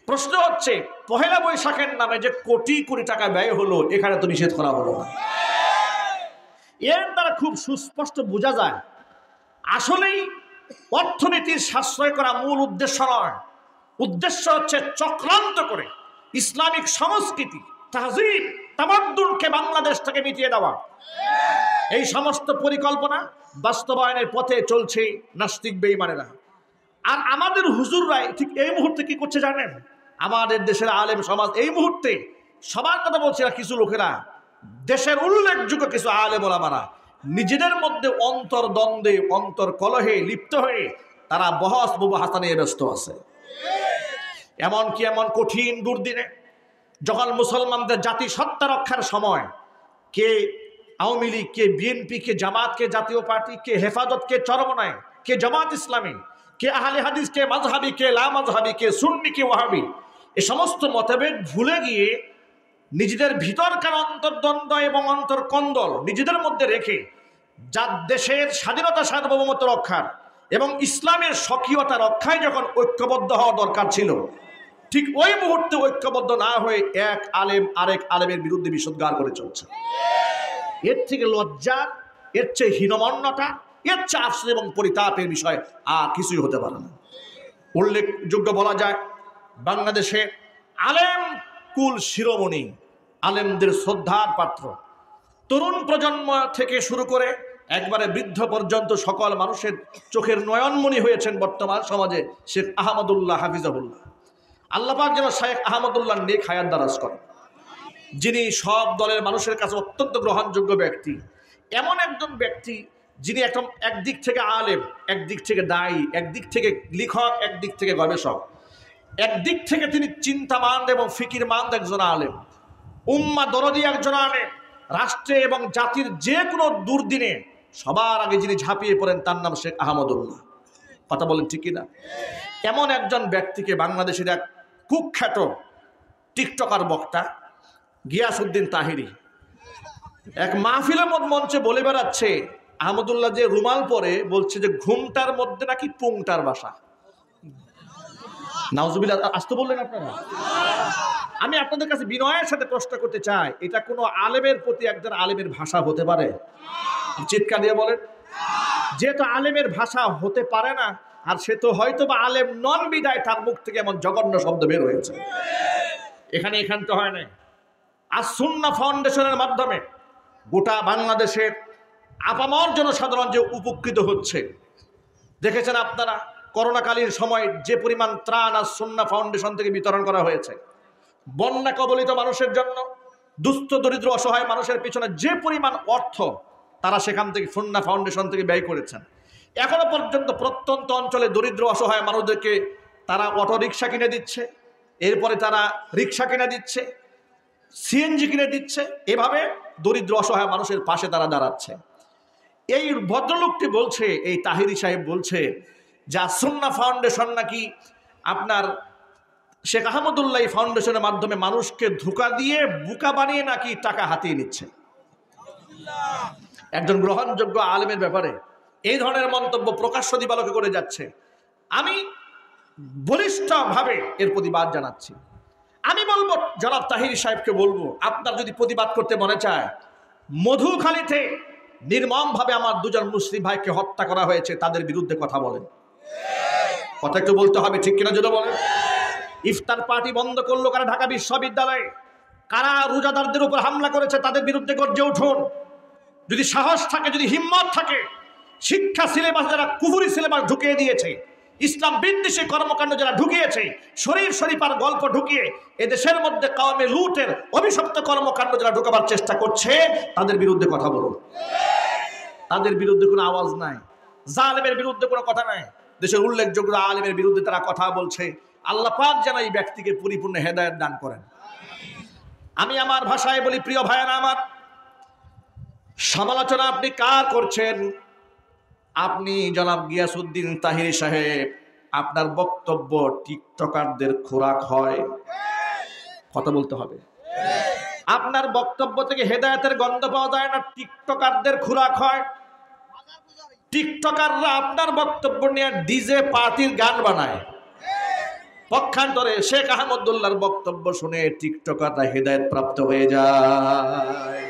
প্রশ্ন হচ্ছে পহেলা বৈশাখের নামে যে কোটি কোটি টাকা ব্যয় হলো, এখানে তো নিষেধ করা হলো না। এর দ্বারা খুব সুস্পষ্ট বোঝা যায় আসলেই অর্থনীতির সাশ্রয় করা মূল উদ্দেশ্য নয়। উদ্দেশ্য হচ্ছে চক্রান্ত করে ইসলামিক সংস্কৃতি, তাহজিব, তামাদ্দুনকে বাংলাদেশ থেকে মিটিয়ে দেওয়া। এই সমস্ত পরিকল্পনা বাস্তবায়নের পথে চলছে নাস্তিক বেঈমানেরা। আর আমাদের হুজুররাই ঠিক এই মুহূর্তে কি করছে জানেন? আমাদের দেশের আলেম সমাজ এই মুহূর্তে সবার কথা বলছে না, কিছু লোকেরা দেশের উল্লেখযোগ্য কিছু আলেম ওলামারা নিজেদের মধ্যে অন্তর্দ্বন্দ্বে, অন্তর কলহে লিপ্ত হয়ে তারা বহস মুবাহাসা নিয়ে ব্যস্ত আছে। এমনকি এমন কঠিন দুর্দিনে যখন মুসলমানদের জাতি সত্তা রক্ষার সময় কে আওয়ামী লীগ, কে বিএনপি, কে জামাত, কে জাতীয় পার্টি, কে হেফাজত, কে চরমনায়, কে জামাত ইসলামী, কে আহলে হাদিস, কে মাযহাবি, কে লা মাযহাবি, কে সুন্নি, কে ওয়াহাবি, এই সমস্ত মতভেদ ভুলে গিয়ে নিজেদের ভিতরকার অন্তর্দ্বন্দ্ব এবং অন্তর্কন্দল নিজেদের মধ্যে রেখে যা দেশের স্বাধীনতা সার্বভৌমত্ব রক্ষার এবং ইসলামের স্বকীয়তা রক্ষায় যখন ঐক্যবদ্ধ হওয়া দরকার ছিল, ঠিক ওই মুহূর্তে ঐক্যবদ্ধ না হয়ে এক আলেম আরেক আলেমের বিরুদ্ধে বিষোদ্গার করে চলছে। এর থেকে লজ্জা, এর চেয়ে হীনমন্যতা, এর চেয়ে আফসোস এবং পরিতাপের বিষয় আর কিছুই হতে পারে না। উল্লেখযোগ্য বলা যায় বাংলাদেশে আলেম কুল শিরোমণি, আলেমদের শ্রদ্ধার পাত্র, তরুণ প্রজন্ম থেকে শুরু করে একবারে বৃদ্ধ পর্যন্ত সকল মানুষের চোখের নয়নমণি হয়েছেন বর্তমান সমাজে শেখ আহমদুল্লাহ হাফিজাহুল্লাহ। আল্লাহ পাক যেন শেখ আহমদুল্লাহ নেক হায়াত দারাজ করেন, যিনি সব দলের মানুষের কাছে অত্যন্ত গ্রহণযোগ্য ব্যক্তি। এমন একজন ব্যক্তি যিনি একদিক থেকে আলেম, একদিক থেকে দায়ী, একদিক থেকে লেখক, একদিক থেকে গবেষক, একদিক থেকে তিনি চিন্তামান এবং ফিকিরমান একজন আলেম, উম্মা দরদি একজন আলেম। রাষ্ট্রে এবং জাতির যে কোনো দুর্দিনে সবার আগে যিনি ঝাঁপিয়ে পড়েন তার নাম শেখ আহমদুল্লাহ। কথা বলেন ঠিক কিনা? এমন একজন ব্যক্তিকে বাংলাদেশের এক কুখ্যাত টিকটকার বক্তা গিয়াসউদ্দিন তাহিরি এক মাহফিলের মঞ্চে বলে বেড়াচ্ছে আহমদুল্লাহ যে রুমাল পরে বলছে যে ঘুমটার মধ্যে নাকি পুংটার বাসা। নাউজুবিল্লাহ, আসতে বললেন আপনারা? আমি আপনাদের কাছে বিনয়ের সাথে প্রশ্ন করতে চাই, এটা কোনো আলেমের প্রতি একজন আলেমের ভাষা হতে পারে? চিৎকার দিয়ে বলেন। যেহেতু আলেমের ভাষা হতে পারে না, আর সে তো হয়তো বা আলেম নন বিদায় তার মুখ থেকে এমন জঘন্য শব্দ বের হয়েছে। এখানে তো হয় না। আর সুন্নাহ ফাউন্ডেশনের মাধ্যমে গোটা বাংলাদেশের আপামর জনসাধারণ যে উপকৃত হচ্ছে, দেখেছেন আপনারা করোনাকালীন সময় যে পরিমাণ ত্রাণ আর সুন্নাহ ফাউন্ডেশন থেকে বিতরণ করা হয়েছে, বন্যা কবলিত মানুষের জন্য, দুস্থ দরিদ্র অসহায় মানুষের পিছনে যে পরিমাণ অর্থ তারা সেখান থেকে সুন্নাহ ফাউন্ডেশন থেকে ব্যয় করেছেন। এখনো পর্যন্ত প্রত্যন্ত অঞ্চলে দরিদ্র অসহায় মানুষদেরকে তারা অটো রিক্সা কিনে দিচ্ছে, এরপরে তারা রিক্সা কিনে দিচ্ছে, সিএনজি কিনে দিচ্ছে, এভাবে দরিদ্র অসহায় মানুষের পাশে তারা দাঁড়াচ্ছে। এই ভদ্রলোকটি বলছে, এই তাহিরি সাহেব বলছে যে সুন্নাহ ফাউন্ডেশন নাকি আপনার শেখ আহমদুল্লাহ ফাউন্ডেশনের মাধ্যমে মানুষকে ধোঁকা দিয়ে বোকা বানিয়ে নাকি টাকা হাতিয়ে নিচ্ছে। একজন গ্রহণযোগ্য আলেমের ব্যাপারে এই ধরনের মন্তব্য প্রকাশ্য দিবালোকে করে যাচ্ছে। আমি বলিষ্ঠভাবে এর প্রতিবাদ জানাচ্ছি। আমি বলবো, জনাব তাহিরি সাহেবকে বলবো, আপনার যদি প্রতিবাদ করতে মনে চায়, মধুখালীতে নির্মমভাবে আমার দুজন মুসলিম ভাইকে হত্যা করা হয়েছে, তাদের বিরুদ্ধে কথা বলেন। কথা একটু বলতে হবে, ঠিক কিনা যদি বলেন। ইফতার পার্টি বন্ধ করলো কারা ঢাকা বিশ্ববিদ্যালয়ে, কারা রোজাদারদের উপর হামলা করেছে তাদের বিরুদ্ধে গর্জে উঠুন। যদি সাহস থাকে, যদি হিম্মত থাকে, শিক্ষা সিলেবাস যারা কুফরি সিলেবাস ঢুকিয়ে দিয়েছে, ইসলাম বিদ্বেষী কর্মকাণ্ড যারা ঢুকিয়েছে, শরীফ শরীফার গল্প ঢুকিয়ে এদেশের মধ্যে কাওমে লুটের অভিশপ্ত কর্মকাণ্ড যারা ঢুকাবার চেষ্টা করছে, তাদের বিরুদ্ধে কথা বলুন। তাদের বিরুদ্ধে কোনো আওয়াজ নাই, জালেমের বিরুদ্ধে কোনো কথা নাই। দেশের উল্লেখযোগ্য আলেমের বিরুদ্ধে তারা কথা বলছে। আল্লাহ পাক যেন এই ব্যক্তিকে পরিপূর্ণ হেদায়েত দান করেন। আমি আমার ভাষায় বলি, প্রিয় ভাইয়েরা আমার, সমালোচনা আপনি কার করছেন? আপনি জনাব গিয়াসউদ্দিন তাহিরি সাহেব, আপনার বক্তব্য টিকটকারদের খোরাক হয়। কথা বলতে হবে। আপনার বক্তব্য থেকে হেদায়েতের গন্ধ পাওয়া যায় না, টিকটকারদের খোরাক হয়। টিকটকাররা আপনার বক্তব্য নিয়ে ডিজে পার্টির গান বানায়। পক্ষান্তরে শেখ আহমদুল্লাহর বক্তব্য শুনে টিকটকাররা হেদায়েত প্রাপ্ত হয়ে যায়।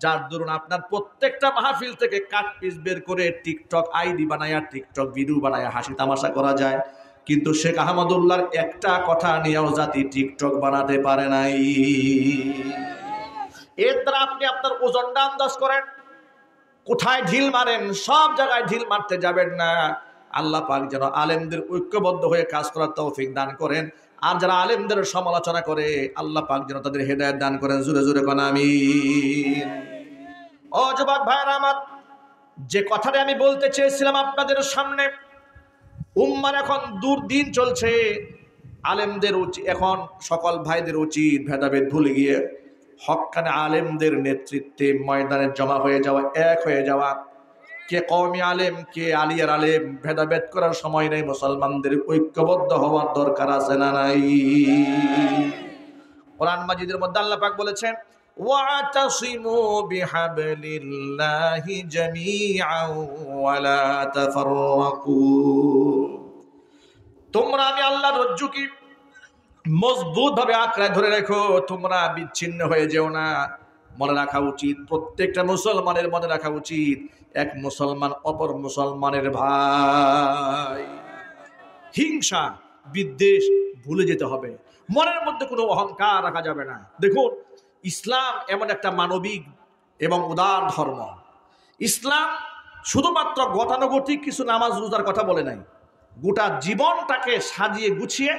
যার দরুন আপনার প্রত্যেকটা মাহফিল থেকে কাট পিস বের করে টিকটক আইডি বানায়া, টিকটক ভিডিও বানায়া হাসি তামাশা করা যায়। কিন্তু শেখ আহমদুল্লাহর একটা কথা নিয়েও জাতি টিকটক বানাতে পারে নাই। এর দ্বারা আপনি আপনার ওজনটা আন্দাজ করেন, কোথায় ঢিল মারেন। সব জায়গায় ঢিল মারতে যাবেন না। আল্লাহ পাক যেন আলেমদের ঐক্যবদ্ধ হয়ে কাজ করার তৌফিক দান করেন। আর যারা আলেমদের সমালোচনা করে, আল্লাহ পাক যেন তাদের হেদায়েত দান করেন। জোরে জোরে কোন আমিন। ও যুবক ভাইরা আমার, যে কথাটা আমি বলতে চেয়েছিলাম আপনাদের সামনে, উম্মার এখন দুর্দিন চলছে। আলেমদের উচিত, এখন সকল ভাইদের উচিত ভেদাভেদ ভুলে গিয়ে হক্কানে আলেমদের নেতৃত্বে ময়দানে জমা হয়ে যাওয়া, এক হয়ে যাওয়া। কে কওমি আলেম, কে আলিয়ার আলেম, ভেদাভেদ করার সময় নেই। মুসলমানদের ঐক্যবদ্ধ হওয়ার দরকার আছে না নাই? কোরআন মাজিদের মধ্যে আল্লাহ পাক বলেছেন, ওয়াতাসিমু বিহাবলিল্লাহি জামিআন ওয়া লা তাফাররাকু। তোমরা আমি আল্লাহর রজ্জুকে মজবুত ভাবে আঁকড়ায় ধরে রেখো, তোমরা বিচ্ছিন্ন হয়ে যেও না। মনে রাখা উচিত, প্রত্যেকটা মুসলমানের মনে রাখা উচিত, এক মুসলমান অপর মুসলমানের ভাই। হিংসা বিদ্বেষ ভুলে যেতে হবে, মনের মধ্যে কোনো অহংকার রাখা যাবে না। দেখুন, ইসলাম এমন একটা মানবিক এবং উদার ধর্ম। ইসলাম শুধুমাত্র গতানুগতিক কিছু নামাজ রোজার কথা বলে নাই, গোটা জীবনটাকে সাজিয়ে গুছিয়ে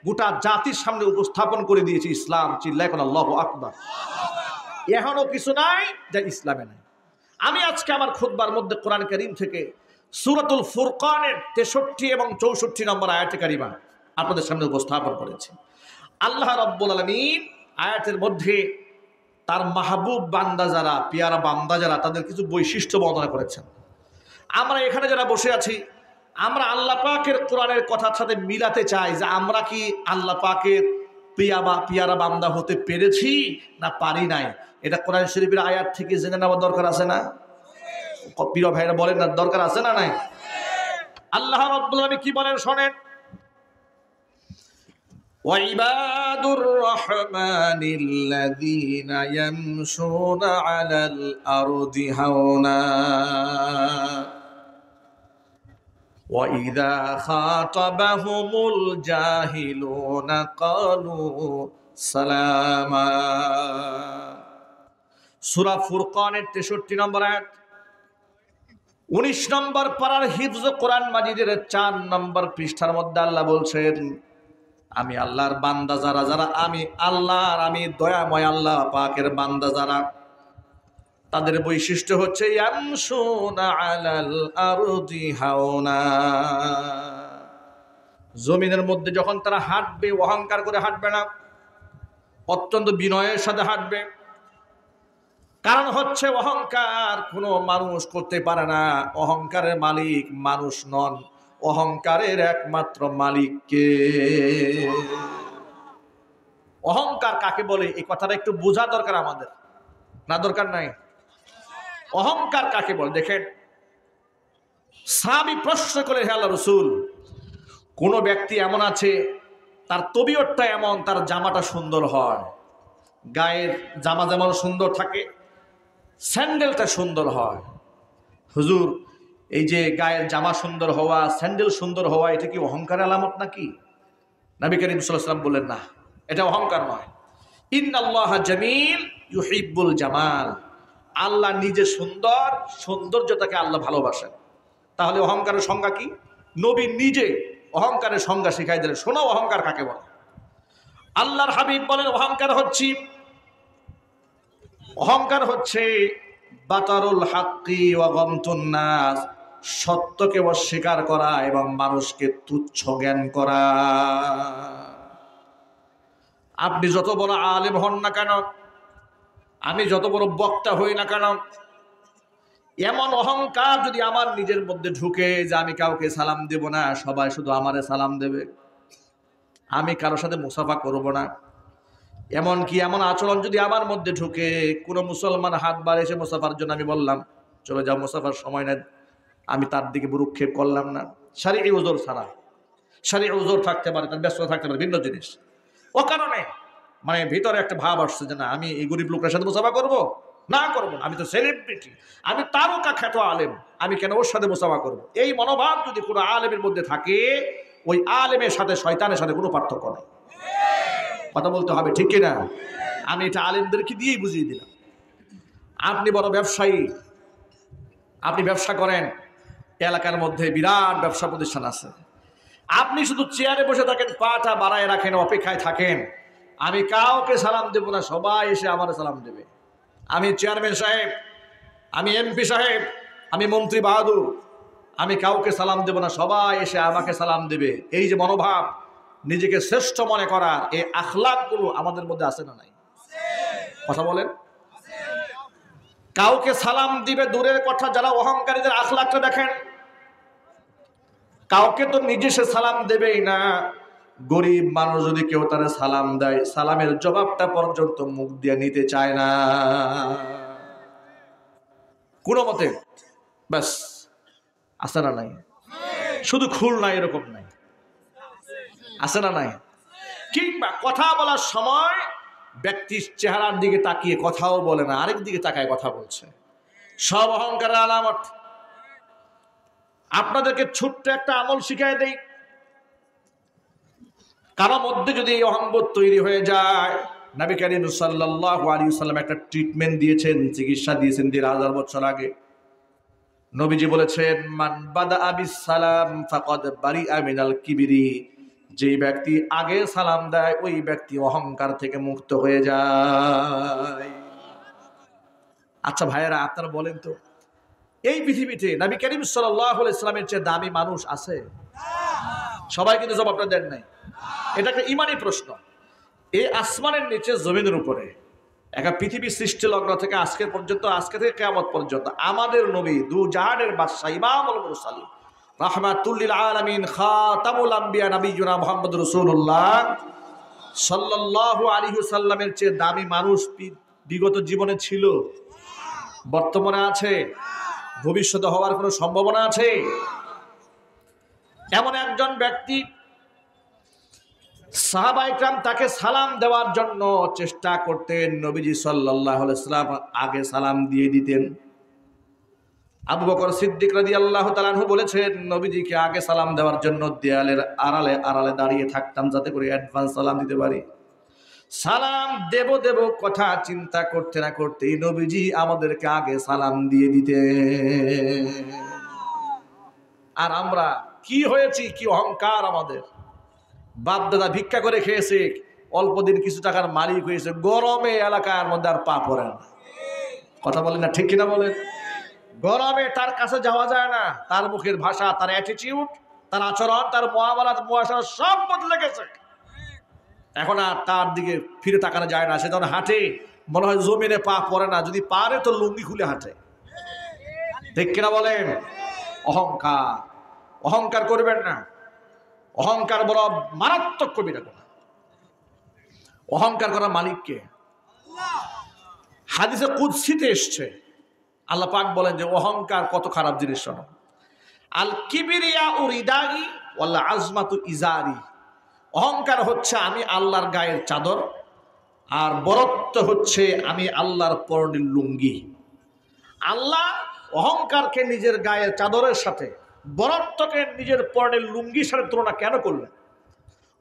গোটা জাতির সামনে উপস্থাপন করে দিয়েছে ইসলাম। চিল্লায় কোন আল্লাহু আকবার। এখনো কিছু নাই যা ইসলামে নাই। আমি আজকে আমার খুতবার মধ্যে কোরআন কারীম থেকে সূরাতুল ফুরকানের 63 এবং 64 নম্বর আয়াতে কারিমা আপনাদের সামনে উপস্থাপন করেছি। আল্লাহ রাব্বুল আলামিন আয়াতের মধ্যে তার মাহবুব বান্দা যারা, পেয়ারা বান্দা যারা, তাদের কিছু বৈশিষ্ট্য বর্ণনা করেছেন। আমরা এখানে যারা বসে আছি, আমরা আল্লাহ পাকের কোরআনের কথার সাথে মিলাতে চাই যে আমরা কি আল্লাহ পাকের পেয়ারা বান্দা হতে পেরেছি না পারি নাই। এটা কোরআন শরীফের আয়াত থেকে জেনে নেওয়ার দরকার আছে না? প্রিয় ভাইরা বলেন না, দরকার আছে না নাই? আল্লাহ রাব্বুল আলামিন কি বলেন শোনেন, ওয়াইবাদুর রহমানিল্লাযীনা ইয়ামশুনা আলাল আরদি হাওনা وَإِذَا خَاطَبَهُمُ الْجَاهِلُونَ قَالُوا سَلَامًا। সূরা ফুরকানের 63 নম্বর আয়াত। 19 নম্বর পারার হিফজ কোরআন মাজিদের 4 নম্বর পৃষ্ঠার মধ্যে আল্লাহ বলছেন, আমি আল্লাহর বান্দা যারা যারা আমি আল্লাহর আমি দয়াময় আল্লাহ পাকের বান্দা যারা, তাদের বৈশিষ্ট্য হচ্ছে ইয়ামশুনা আলাল আরদি হাওনা। জমিনের মধ্যে যখন তারা হাঁটবে অহংকার করে হাঁটবে না, অত্যন্ত বিনয়ের সাথে হাঁটবে। কারণ হচ্ছে অহংকার কোনো মানুষ করতে পারে না। অহংকারের মালিক মানুষ নন, অহংকারের একমাত্র মালিক কে? অহংকার কাকে বলে এই কথাটা একটু বোঝা দরকার আমাদের, না দরকার নাই? অহংকার কাকে বলে দেখেন, সাহাবী প্রশ্ন করে, হে আল্লাহর রাসূল, কোন ব্যক্তি এমন আছে তার তবিয়তটা এমন, তার জামাটা সুন্দর হয়, গায়ের জামা যেমন সুন্দর থাকে, স্যান্ডেলটা সুন্দর হয়। হুজুর, এই যে গায়ের জামা সুন্দর হওয়া, স্যান্ডেল সুন্দর হওয়া, এটা কি অহংকারের আলামত নাকি? নবী করিম সাল্লাল্লাহু আলাইহি ওয়াসাল্লাম বললেন, না, এটা অহংকার নয়। ইন্নাল্লাহা জামিল ইউহিব্বুল জামাল। আল্লাহ নিজে সুন্দর, সৌন্দর্যতাকে আল্লাহ ভালোবাসেন। তাহলে অহংকারের সংজ্ঞা কি? নবী নিজে অহংকারের সংজ্ঞা শিখাই দিলেন। শোনো অহংকার কাকে বলে। আল্লাহর হাবিব বলেন, অহংকার হচ্ছে বাতারুল হাক্কি ওয়া গমতুন নাস, সত্যকে অস্বীকার করা এবং মানুষকে তুচ্ছ জ্ঞান করা। আপনি যত বড় আলেম হন না কেন, আমি যত বড় বক্তা হই না কেন, এমন অহংকার যদি আমার নিজের মধ্যে ঢুকে যে আমি কাউকে সালাম দেব না, সবাই শুধু আমারে সালাম দেবে, আমি কারোর সাথে মুসাফা করব না, এমনকি এমন আচরণ যদি আমার মধ্যে ঢুকে, কোনো মুসলমান হাত বাড়িয়েছে মুসাফার জন্য, আমি বললাম চলে যাও, মুসাফার সময় নেই, আমি তার দিকে ভ্রুক্ষেপ করলাম না, শারীরিক উযর ছাড়া। শারীরিক উযর থাকতে পারে, তার ব্যস্ততা থাকতে পারে, ভিন্ন জিনিস। ও কারণে মানে ভিতরে একটা ভাব আসছে যে না, আমি এই গরিব লোকের সাথে মুসাফা করব না, করব না, আমি তো সেলিব্রিটি, আমি তারকা খ্যাত আলেম, আমি কেন ওর সাথে মুসাফা করব? এই মনোভাব যদি কোনো আলেমের মধ্যে থাকে, ওই আলেমের সাথে শয়তানের সাথে কোনো পার্থক্য নেই। কথা বলতে হবে, ঠিক কিনা? আমি এটা আলেমদেরকে দিয়েই বুঝিয়ে দিলাম। আপনি বড় ব্যবসায়ী, আপনি ব্যবসা করেন, এলাকার মধ্যে বিরাট ব্যবসা প্রতিষ্ঠান আছে, আপনি শুধু চেয়ারে বসে থাকেন, পাটা বাড়ায় রাখেন, অপেক্ষায় থাকেন, আমি কাউকে সালাম দেব না, সবাই এসে আমার সালাম দেবে। আমি চেয়ারম্যান সাহেব, আমি এমপি সাহেব, আমি মন্ত্রী বাহাদুর, আমি কাউকে সালাম দেব না, সবাই এসে আমাকে সালাম দেবে। এই যে মনোভাব, নিজেকে শ্রেষ্ঠ মনে করার এই আখলাকগুলো আমাদের মধ্যে আছে না নাই? কথা বলেন। কাউকে সালাম দিবে দূরের কথা, যারা অহংকারীদের আখলাকটা দেখেন, কাউকে তো নিজে সে সালাম দেবেই না। গরিব মানুষ যদি কেউ তার সালাম দেয়, সালামের জবাবটা পর্যন্ত মুখ দিয়ে নিতে চায় না কোনো মতে। ব্যাস, আছে না নাই? শুধু খুলনা এরকম নাই, আছে না নাই? কিংবা কথা বলার সময় ব্যক্তির চেহারার দিকে তাকিয়ে কথাও বলে না, আরেক দিকে তাকায় কথা বলছে, সব অহংকারের আলামত। আপনাদেরকে ছোট্ট একটা আমল শিখাই দেই। কারো মধ্যে যদি এই অহংবোধ তৈরি হয়ে যায়, নবী করিম সাল্লাল্লাহু আলাইহি ওয়াসাল্লাম একটা ট্রিটমেন্ট দিয়েছেন, চিকিৎসা দিয়েছেন ১৫০০ বছর আগে। নবীজি বলেছেন, মান বাদা বিস সালাম ফাকাদ বারিআ মিনাল কিবরি। যে ব্যক্তি আগে সালাম দেয়, ওই ব্যক্তি অহংকার থেকে মুক্ত হয়ে যায়। আচ্ছা ভাইয়েরা, আপনারা বলেন তো, এই পৃথিবীতে নবী করিম সাল্লাল্লাহু আলাইহি ওয়াসাল্লামের চেয়ে দামি মানুষ আছে? সবাই কিন্তু জবাবটা দেন নাই। এটা একটা ইমানি প্রশ্ন। এই আসমানের নিচে জমিনের উপরে একটা পৃথিবী সৃষ্টি লগ্ন থেকে আজকের পর্যন্ত, আজকে থেকে কিয়ামত পর্যন্ত, আমাদের নবী দু জাহানের বাদশা ইমামুল মুরসালিন রাহমাতুল লিল আলামিন খাতামুল আম্বিয়া নবিয়ুনা মুহাম্মদুর রাসূলুল্লাহ সাল্লাল্লাহু আলাইহি ওয়াসাল্লামের চেয়ে দামি মানুষ বিগত জীবনে ছিল, বর্তমানে আছে, ভবিষ্যতে হওয়ার কোনো সম্ভাবনা আছে? এমন একজন ব্যক্তি, সাহাবায়ে কেরাম তাকে সালাম দেওয়ার জন্য চেষ্টা করতেন, নবীজি সাল্লাল্লাহু আলাইহি ওয়াসাল্লাম আগে সালাম দিয়ে দিতেন। আবু বকর সিদ্দিক রাদিয়াল্লাহু তাআলা আনহু বলেছেন, নবীজিকে আগে সালাম দেওয়ার জন্য দেয়ালের আড়ালে আড়ালে দাঁড়িয়ে থাকতাম, যাতে করে অ্যাডভান্স সালাম দিতে পারি। সালাম দেব দেব কথা চিন্তা করতে না করতেই নবীজি আমাদেরকে আগে সালাম দিয়ে দিতেন। আর আমরা কি হয়েছি, কি অহংকার আমাদের। বাপ দাদা ভিক্ষা করে খেয়েছে, অল্প দিন কিছু টাকার মালিক হয়েছে, গরমে এলাকার মধ্যে আর পা পড়ে না। কথা বলেন না, ঠিক কিনা বলেন? গরমে তার কাছে যাওয়া যায় না। তার মুখের ভাষা, তার অ্যাটিটিউড, তার আচরণ, তার মুআমালাত মুআশারা সব বদলে গেছে। এখন আর তার দিকে ফিরে তাকানো যায় না। সে যখন হাঁটে মনে হয় জমিনে পা পড়ে না, যদি পারে তো লুঙ্গি খুলে হাঁটে। ঠিক কিনা বলেন? অহংকার, অহংকার করবেন না। অহংকার বড় মারাত্মক কবিরা গুনাহ। অহংকার করার মালিককে হাদিসে কুদসিতে এসছে, আল্লাহ পাক বলেন যে অহংকার কত খারাপ জিনিস। শোনো, আল কিবরিয়া উরিদাই ওয়াল আজমাতু ইজারি। অহংকার হচ্ছে আমি আল্লাহর গায়ের চাদর, আর বরত্ব হচ্ছে আমি আল্লাহর পরনের লুঙ্গি। আল্লাহ অহংকারকে নিজের গায়ের চাদরের সাথে, বরত্বকে নিজের পরনের লুঙ্গির সাথে তুলনা কেন করলেন?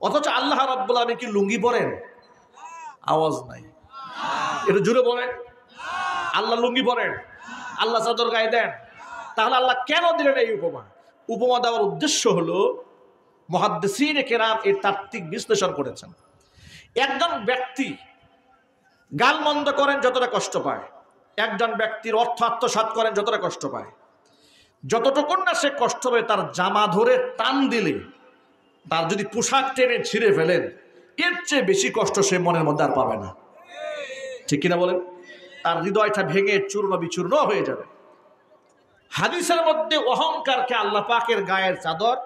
অথচ আল্লাহ রাব্বুল আলামিন কি লুঙ্গি পরেন? আওয়াজ নাই, একটু জোরে বলেন। আল্লাহ লুঙ্গি পরেন? আল্লাহ চাদর গায়ে দেন? তাহলে আল্লাহ কেন দিলেন এই উপমা? উপমা দেওয়ার উদ্দেশ্য হলো, মুহাদ্দিসিনে কেরাম এর তাত্ত্বিক বিশ্লেষণ করেছেন। একজন ব্যক্তি গালমন্দ করেন যতটা কষ্ট পায়, একজন ব্যক্তির অর্থ আত্মসাৎ করেন যতটা কষ্ট পায়, যতটুকুন না সে কষ্ট পায় তার জামা ধরে টান দিলে, তার যদি পোশাক টেনে ছিঁড়ে ফেলেন, এর চেয়ে বেশি কষ্ট সে মনের মধ্যে আর পাবে না। ঠিক কিনা বলেন? তার হৃদয়টা ভেঙে চূর্ণ বিচূর্ণ হয়ে যাবে। হাদিসের মধ্যে অহংকারকে আল্লাহ পাকের গায়ের চাদর,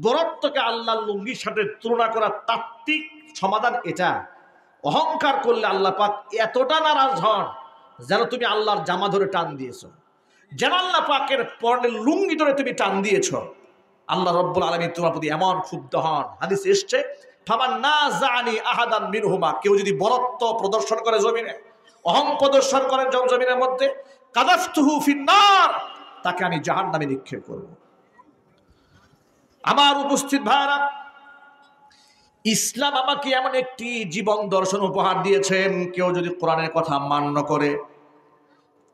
বরত্বকে আল্লাহর লুঙ্গির সাথে তুলনা করার তাত্ত্বিক সমাধান এটা। অহংকার করলে আল্লাহ পাক এতটা নারাজ হন যেন তুমি আল্লাহর জামা ধরে টান দিয়েছ, যেন আল্লাহ পাকের পরনের লুঙ্গি ধরে তুমি টান দিয়েছ। আল্লাহ রব্বুল আলামিন তোমার প্রতি এমন ক্ষুব্ধ হন। হাদিস এসছে, ফামান নাযানি আহাদান মিনহুমা, কেউ যদি বরত্ব প্রদর্শন করে জমিনে, অহং প্রদর্শন করেন জমিনের মধ্যে, কাযাফতুহু ফিন্নার, তাকে আমি জাহান্নামে নিক্ষেপ করব। আমার উপস্থিত ভাইরা, ইসলাম আমাকে এমন একটি জীবন দর্শন উপহার দিয়েছেন, কেউ যদি কোরআনের কথা মান্য করে,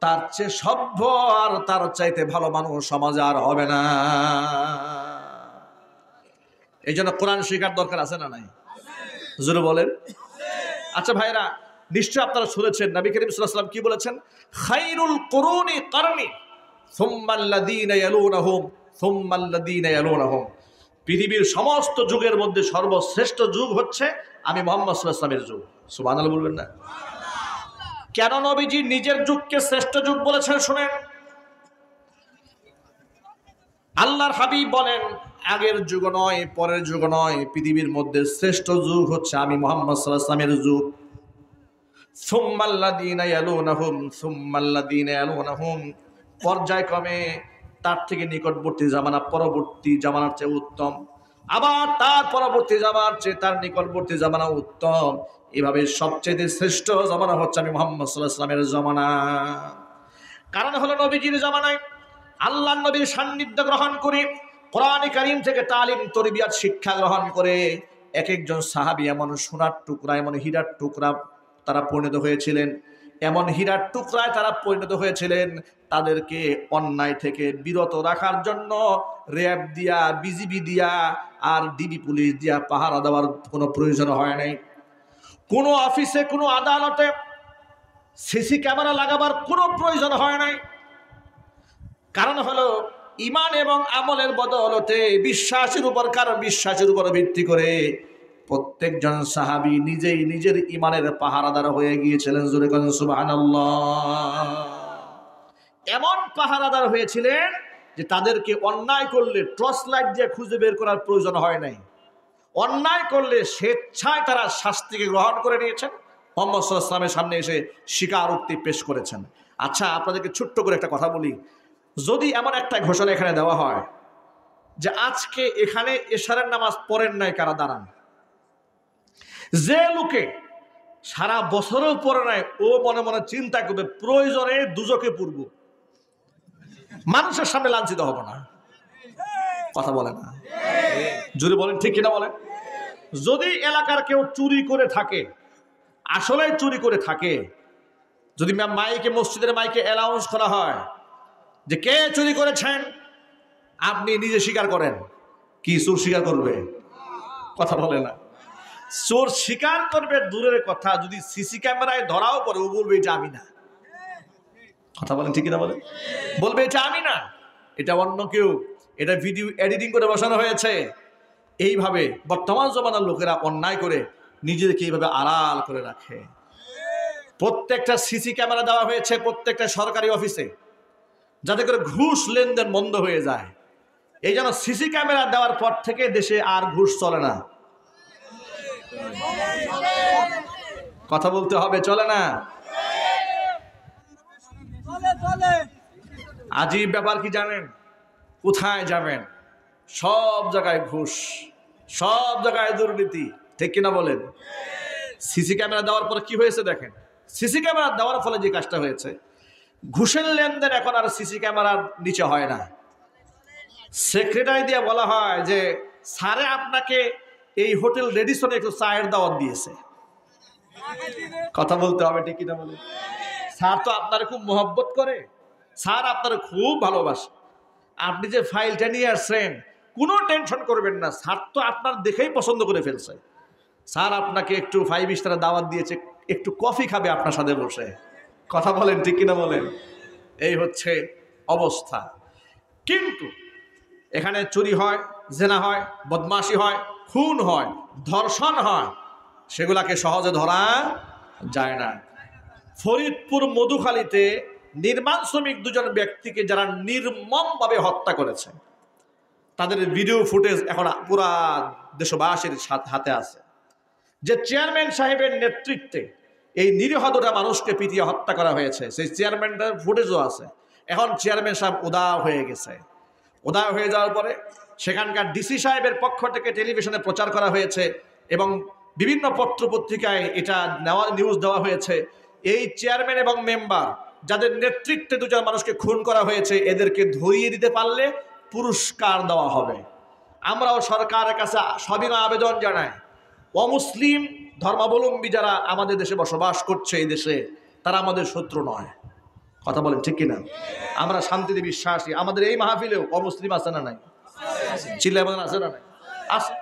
তার চেয়ে সভ্য আর তার চাইতে ভালো মানুষ সমাজ আর হবে না। এই জন্য কোরআন শেখার দরকার আছে না নাই? জোরে বলেন। আচ্ছা ভাইরা, নিশ্চয় আপনারা শুনেছেন নবী করিম সাল্লাল্লাহু আলাইহি ওয়াসাল্লাম কি বলেছেন? খায়রুল কুরুনি কারনি সুম্মাল্লাযীনা ইয়ালুনাহুম সুম্মাল্লাযীনা ইয়ালুনাহুম। পৃথিবীর সমস্ত যুগের মধ্যে সর্বশ্রেষ্ঠ যুগ হচ্ছে আমি মুহাম্মদ সাল্লাল্লাহু আলাইহি ওয়াসাল্লামের যুগ। সুবহানাল্লাহ বলবেন না? কেন নবীজি নিজের যুগকে শ্রেষ্ঠ যুগ বলেছেন শুনেন। আল্লাহর হাবিব বলেন, আগের যুগ নয়, পরের যুগ নয়, পৃথিবীর মধ্যে শ্রেষ্ঠ যুগ হচ্ছে আমি মুহাম্মদ সাল্লাল্লাহু আলাইহি ওয়াসাল্লামের যুগ। সুম্মাল্লাযীনা ইয়ালুনাহুম সুম্মাল্লাযীনা ইয়ালুনাহুম, পর্যায়ক্রমে তার থেকে নিকটবর্তী জামানা পরবর্তী জামানার চেয়ে উত্তম, আবার তার পরবর্তী জামানার চেয়ে তার নিকটবর্তী জামানা উত্তম। এভাবে সবচেয়ে শ্রেষ্ঠ জামানা হচ্ছে আমি মুহাম্মদ সাল্লাল্লাহু আলাইহি ওয়াসাল্লামের জামানা। কারণ হলো নবীজির জামানায় আল্লাহর নবীর সান্নিধ্য গ্রহণ করে, কোরআন কারীম থেকে তালিম তরবিয়াত শিক্ষা গ্রহণ করে এক একজন সাহাবী এমন সোনার টুকরা, এমন হীরার টুকরা তারা পরিণত হয়েছিলেন, এমন হীরার টুকরায় তারা পরিণত হয়েছিলেন, তাদেরকে অন্যায় থেকে বিরত রাখার জন্য র্যাব দিয়া, বিজিবি দিয়া আর ডিবি পুলিশ দিয়া পাহারা দেওয়ার কোনো প্রয়োজন হয় নাই। কোনো অফিসে, কোনো আদালতে সিসি ক্যামেরা লাগাবার কোনো প্রয়োজন হয় নাই। কারণ হলো ঈমান এবং আমলের বদৌলতে, বিশ্বাসের উপর, কারো বিশ্বাসের উপর ভিত্তি করে প্রত্যেকজন সাহাবী নিজেই নিজের ঈমানের পাহারাদার হয়ে গিয়েছিলেন। জোরে বলেন সুবহানাল্লাহ। এমন পাহারাদার হয়েছিলেন যে তাদেরকে অন্যায় করলে টর্চ লাইট দিয়ে খুঁজে বের করার প্রয়োজন হয় নাই। অন্যায় করলে স্বেচ্ছায় তারা শাস্তিকে গ্রহণ করে নিয়েছেন, মুহাম্মদ সাল্লাল্লাহু আলাইহি ওয়াসাল্লামের সামনে এসে স্বীকারোক্তি পেশ করেছেন। আচ্ছা, আপনাদেরকে ছোট্ট করে একটা কথা বলি। যদি এমন একটা ঘোষণা এখানে দেওয়া হয় যে আজকে এখানে এশারের নামাজ পড়েন নাই কারা, দাঁড়ান। যে লোকে সারা বছরেও পড়ে নাই, ও মনে মনে চিন্তা করবে প্রয়োজনে দুজকে পূর্ব, মানুষের সামনে লাঞ্ছিত হব না। কথা বলে না? যদি বলেন ঠিক কিনা বলেন। যদি এলাকার কেউ চুরি করে থাকে, আসলে চুরি করে থাকে, যদি মাইকে, মসজিদের মাইকে অ্যানাউন্স করা হয় যে কে চুরি করেছেন, আপনি নিজে স্বীকার করেন, কি চোর স্বীকার করবে? কথা বলে না। চোর স্বীকার করবে দূরের কথা, যদি সিসি ক্যামেরায় ধরাও পড়ে ও বলবে এটা আমি না। কথা বলেন ঠিক কিনা বলেন? বলবে এটা আমি না, এটা অন্য কেউ, এটা ভিডিও এডিটিং করে বসানো হয়েছে। এইভাবে বর্তমান জমানার লোকেরা অন্যায় করে নিজেদেরকে এইভাবে আড়াল করে রাখে। প্রত্যেকটা সিসি ক্যামেরা দেওয়া হয়েছে প্রত্যেকটা সরকারি অফিসে, যাতে করে ঘুষ লেনদেন বন্ধ হয়ে যায়। এই জন্য সিসি ক্যামেরা দেওয়ার পর থেকে দেশে আর ঘুষ চলে না। কথা বলতে হবে, চলে না। আজীব ব্যাপার কি জানেন? কোথায় যাবেন সব জায়গায় ঘুষ, সব জায়গায় দুর্নীতি, ঠিক কিনা বলেন? সিসি ক্যামেরা দেওয়ার পরে কি হয়েছে দেখেন। সিসি ক্যামেরা দেওয়ার ফলে যে কাজটা হয়েছে, ঘুষের লেনদেন এখন আর সিসি ক্যামেরার নিচে হয় না। সেক্রেটারি দিয়ে বলা হয় যে স্যারে আপনাকে এই হোটেল রেডিসনে একটু চায়ের দাওয়াত দিয়েছে। কথা বলতে হবে, ঠিক কিনা বলেন? স্যার তো আপনার খুব মহব্বত করে, স্যার আপনার খুব ভালোবাসে। আপনি যে ফাইলটা নিয়ে আসছেন কোনো টেনশন করবেন না, স্যার তো আপনার দেখেই পছন্দ করে ফেলছে। স্যার আপনাকে একটু 5 স্টার দাওয়াত দিয়েছে, একটু কফি খাবে আপনার সাথে বসে। কথা বলেন ঠিক কিনা বলেন? এই হচ্ছে অবস্থা। কিন্তু এখানে চুরি হয়, জেনা হয়, বদমাশি হয়, খুন হয়, ধর্ষণ হয়, সেগুলাকে সহজে ধরা যায় না। ফরিদপুর মধুখালীতে নির্মাণ শ্রমিক দুজন ব্যক্তিকে যারা নির্মমভাবে হত্যা করেছে, তাদের ভিডিও ফুটেজ এখন পুরা দেশবাসীর হাতে আছে। যে চেয়ারম্যান সাহেবের নেতৃত্বে এই নিরীহ দুটা মানুষকে পিটিয়ে হত্যা করা হয়েছে, সেই চেয়ারম্যানটার ফুটেজও আছে। এখন চেয়ারম্যান সাহেব উদাও হয়ে গেছে। উদাও হয়ে যাওয়ার পরে সেখানকার ডিসি সাহেবের পক্ষ থেকে টেলিভিশনে প্রচার করা হয়েছে এবং বিভিন্ন পত্রপত্রিকায় এটা নিউজ দেওয়া হয়েছে। এই চেয়ারম্যান এবং মেম্বার যাদের নেতৃত্বে দুজন মানুষকে খুন করা হয়েছে, এদেরকে ধরিয়ে দিতে পারলে পুরস্কার দেওয়া হবে। আমরাও সরকারের কাছে সবিনয় আবেদন জানাই, অমুসলিম ধর্মাবলম্বী যারা আমাদের দেশে বসবাস করছে, এই দেশে, তারা আমাদের শত্রু নয়। কথা বলেন ঠিক কিনা? আমরা শান্তিতে বিশ্বাসী। আমাদের এই মাহফিলেও অমুসলিম আছে না নাই? চিল্লায় বলেন আছে না নাই? আছে।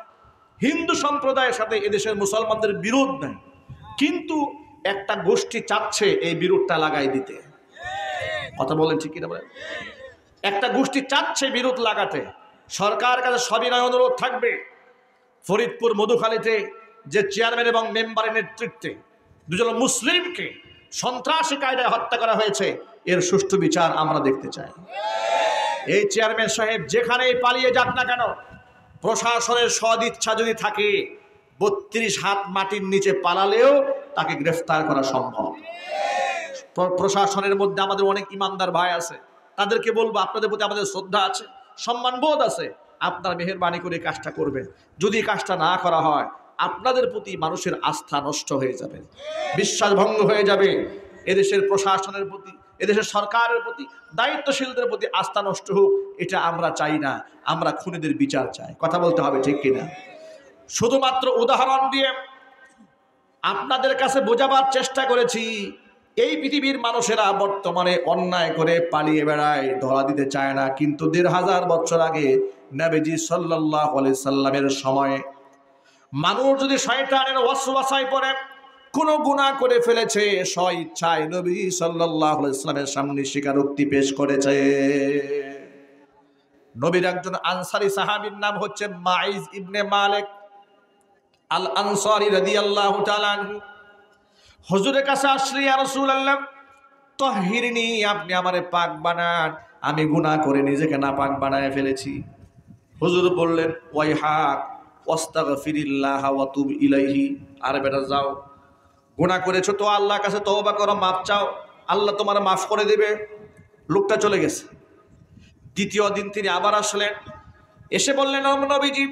হিন্দু সম্প্রদায়ের সাথে এদেশের মুসলমানদের বিরোধ নাই, কিন্তু একটা গোষ্ঠী চাচ্ছে এই বিরোধটা লাগাই দিতে। কথা বলেন ঠিক কিনা বলেন? একটা গোষ্ঠী চাচ্ছে বিরোধ লাগাতে। সরকার কাছে সবিনয় অনুরোধ থাকবে, ফরিদপুর মধুখালীতে যে চেয়ারম্যান এবং মেম্বারের নেতৃত্বে দুজন মুসলিমকে সন্ত্রাসী কায়দায় হত্যা করা হয়েছে, এর সুষ্ঠু বিচার আমরা দেখতে চাই। এই চেয়ারম্যান সাহেব যেখানেই পালিয়ে যাক না কেন, প্রশাসনের সদিচ্ছা যদি থাকে, 32 হাত মাটির নিচে পালালেও তাকে গ্রেফতার করা সম্ভব। প্রশাসনের মধ্যে আমাদের অনেক ইমানদার ভাই আছে, তাদেরকে বলবো আপনাদের প্রতি আমাদের শ্রদ্ধা আছে, সম্মান বোধ আছে, আপনারা মেহেরবানি করে কাজটা করবেন। যদি কাজটা না করা হয়, আপনাদের প্রতি মানুষের আস্থা নষ্ট হয়ে যাবে, বিশ্বাস ভঙ্গ হয়ে যাবে। এদেশের প্রশাসনের প্রতি, এদেশের সরকারের প্রতি, দায়িত্বশীলদের প্রতি আস্থা নষ্ট হোক, এটা আমরা চাই না। আমরা খুনিদের বিচার চাই। কথা বলতে হবে ঠিক কিনা? শুধুমাত্র উদাহরণ দিয়ে আপনাদের কাছে বোঝাবার চেষ্টা করেছি, এই পৃথিবীর মানুষেরা বর্তমানে অন্যায় করে পালিয়ে বেড়ায়, ধরা দিতে চায় না। কিন্তু 1500 বছর আগে নবীজি সাল্লাল্লাহু আলাইহি সাল্লামের সময়ে মানুষ যদি শয়তানের ওয়াসওয়াসায় পড়ে কোনো গুনাহ করে ফেলেছে, স্বইচ্ছায় নবী সাল্লাল্লাহু আলাইহি সাল্লামের সামনে স্বীকারোক্তি পেশ করেছে। নবীর একজন আনসারী সাহাবীর নাম হচ্ছে মাইজ ইবনে মালিক আল আনসারী রাদিয়াল্লাহু তাআলা আনহু। হুজুরের কাছে আসলে, ইয়া রাসূলুল্লাহ তাহহিরনি, আপনি আমারে পাক বানান, আমি গুনাহ করে নিজেকে নাপাক বানায় ফেলেছি। হুজুর বললেন, ওয়াইহাক ওয়াস্তাগফিরিল্লাহ ওয়া তুব ইলাইহি, আরে বেটা যাও, গুনাহ করেছো তো আল্লাহর কাছে তওবা করো, মাফ চাও, আল্লাহ তোমার মাফ করে দেবে। লোকটা চলে গেছে। দ্বিতীয় দিন তিনি আবার আসলেন, এসে বললেন, নবীজি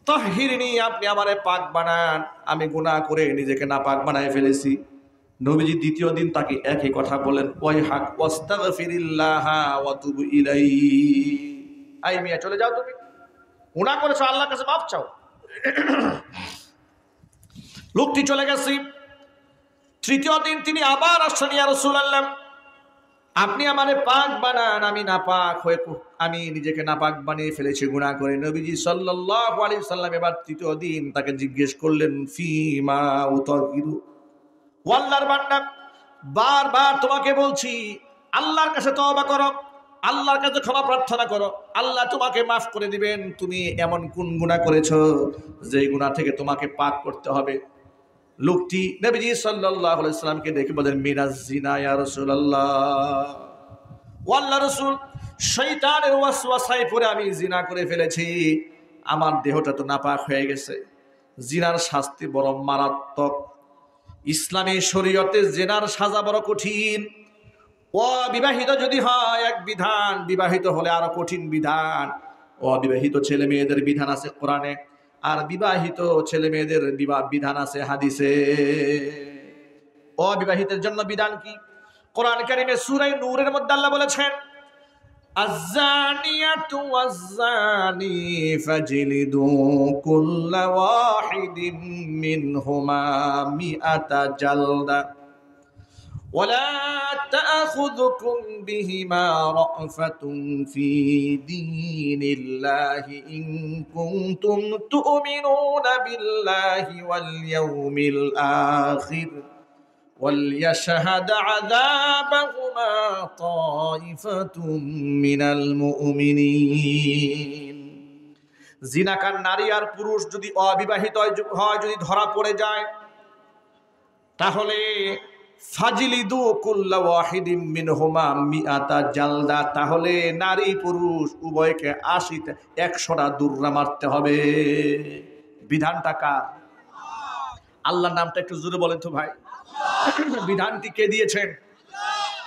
তাহহিরনি, আপনি আমারে পাক বানান, আমি গুনাহ করে নিজেকে নাপাক বানায় ফেলেছি। নবীজি দ্বিতীয় দিন তাকে একই কথা বলেন, ওয়াইহাক ওয়াস্তাগফিরিল্লাহ ওয়া তুব ইলাইহি, আই মিয়া চলে যাও, তুমি গুনাহ করেছো, আল্লাহর কাছে মাফ চাও। লোকটি চলে গেছে। তৃতীয় দিন তিনি আবার আসলেন, ইয়া রাসূলুল্লাহ আপনি আমারে পাক বানান, আমি নাপাক হয়ে আমি নিজেকে নাপাক বানিয়ে ফেলেছি গুনাহ করে। নবীজি সাল্লাল্লাহু আলাইহি সাল্লাম এবার তৃতীয় দিন তাকে জিজ্ঞেস করলেন, ফিমা উতাহিরু, ও আল্লাহর বান্দা, বারবার তোমাকে বলছি আল্লাহর কাছে তওবা করো, আল্লাহর কাছে ক্ষমা প্রার্থনা করো, আল্লাহ তোমাকে মাফ করে দিবেন। তুমি এমন কোন গুনাহ করেছো যে গুনাহ থেকে তোমাকে পাক করতে হবে? লোকটি নবীজি সাল্লাল্লাহু আলাইহি সাল্লামকে দেখে বলেন, মিনাজ জিনা ইয়া রাসূলুল্লাহ, ও আল্লাহর রাসূল, শয়তানের ওয়াসওয়াসায় পড়ে আমি জিনা করে ফেলেছি, আমার দেহটা তো নাপাক হয়ে গেছে। জিনার শাস্তি বড় মারাত্মক। ইসলামী শরীয়তে জিনার সাজা বড় কঠিন। অবিবাহিত যদি হয় এক বিধান, বিবাহিত হলে আরো কঠিন বিধান। অবিবাহিত ছেলে মেয়েদের বিধান আছে কোরআনে, আর বিবাহিত ছেলে মেয়েদের বিধান আছে হাদিসে। অবিবাহিতের জন্য বিধান কি? কোরআন কারীমে সূরা নূরের মধ্যে আল্লাহ বলেছেন, আয-যানিয়াতু ওয়াজ-যানি ফাজলিদু কুল্লা ওয়াহিদিম মিনহুমা মিআতা জালদা ওয়ালা তা'খুযুকুম বিহিমা রা'ফাতুন ফি দীনিল্লাহি ইন কুনতুম তু'মিনুনা বিল্লাহি ওয়াল ইয়াউমিল আখির ওয়ালিয়াশহাদ আযাবাহুমা তাইফাতুম মিনাল মুমিনিন। জিনাকার নারী আর পুরুষ যদি অবিবাহিত হয়, যদি ধরা পড়ে যায়, তাহলে ফাজলিদু কুল্লা ওয়াহিদিম মিনহুমা মিআতা জালদা, তাহলে নারী পুরুষ উভয়কে 100টা দুররা মারতে হবে। বিধানটা কার? আল্লাহর নামটা একটু জোরে বলেন তো ভাই। বিধানটি কে দিয়েছেন?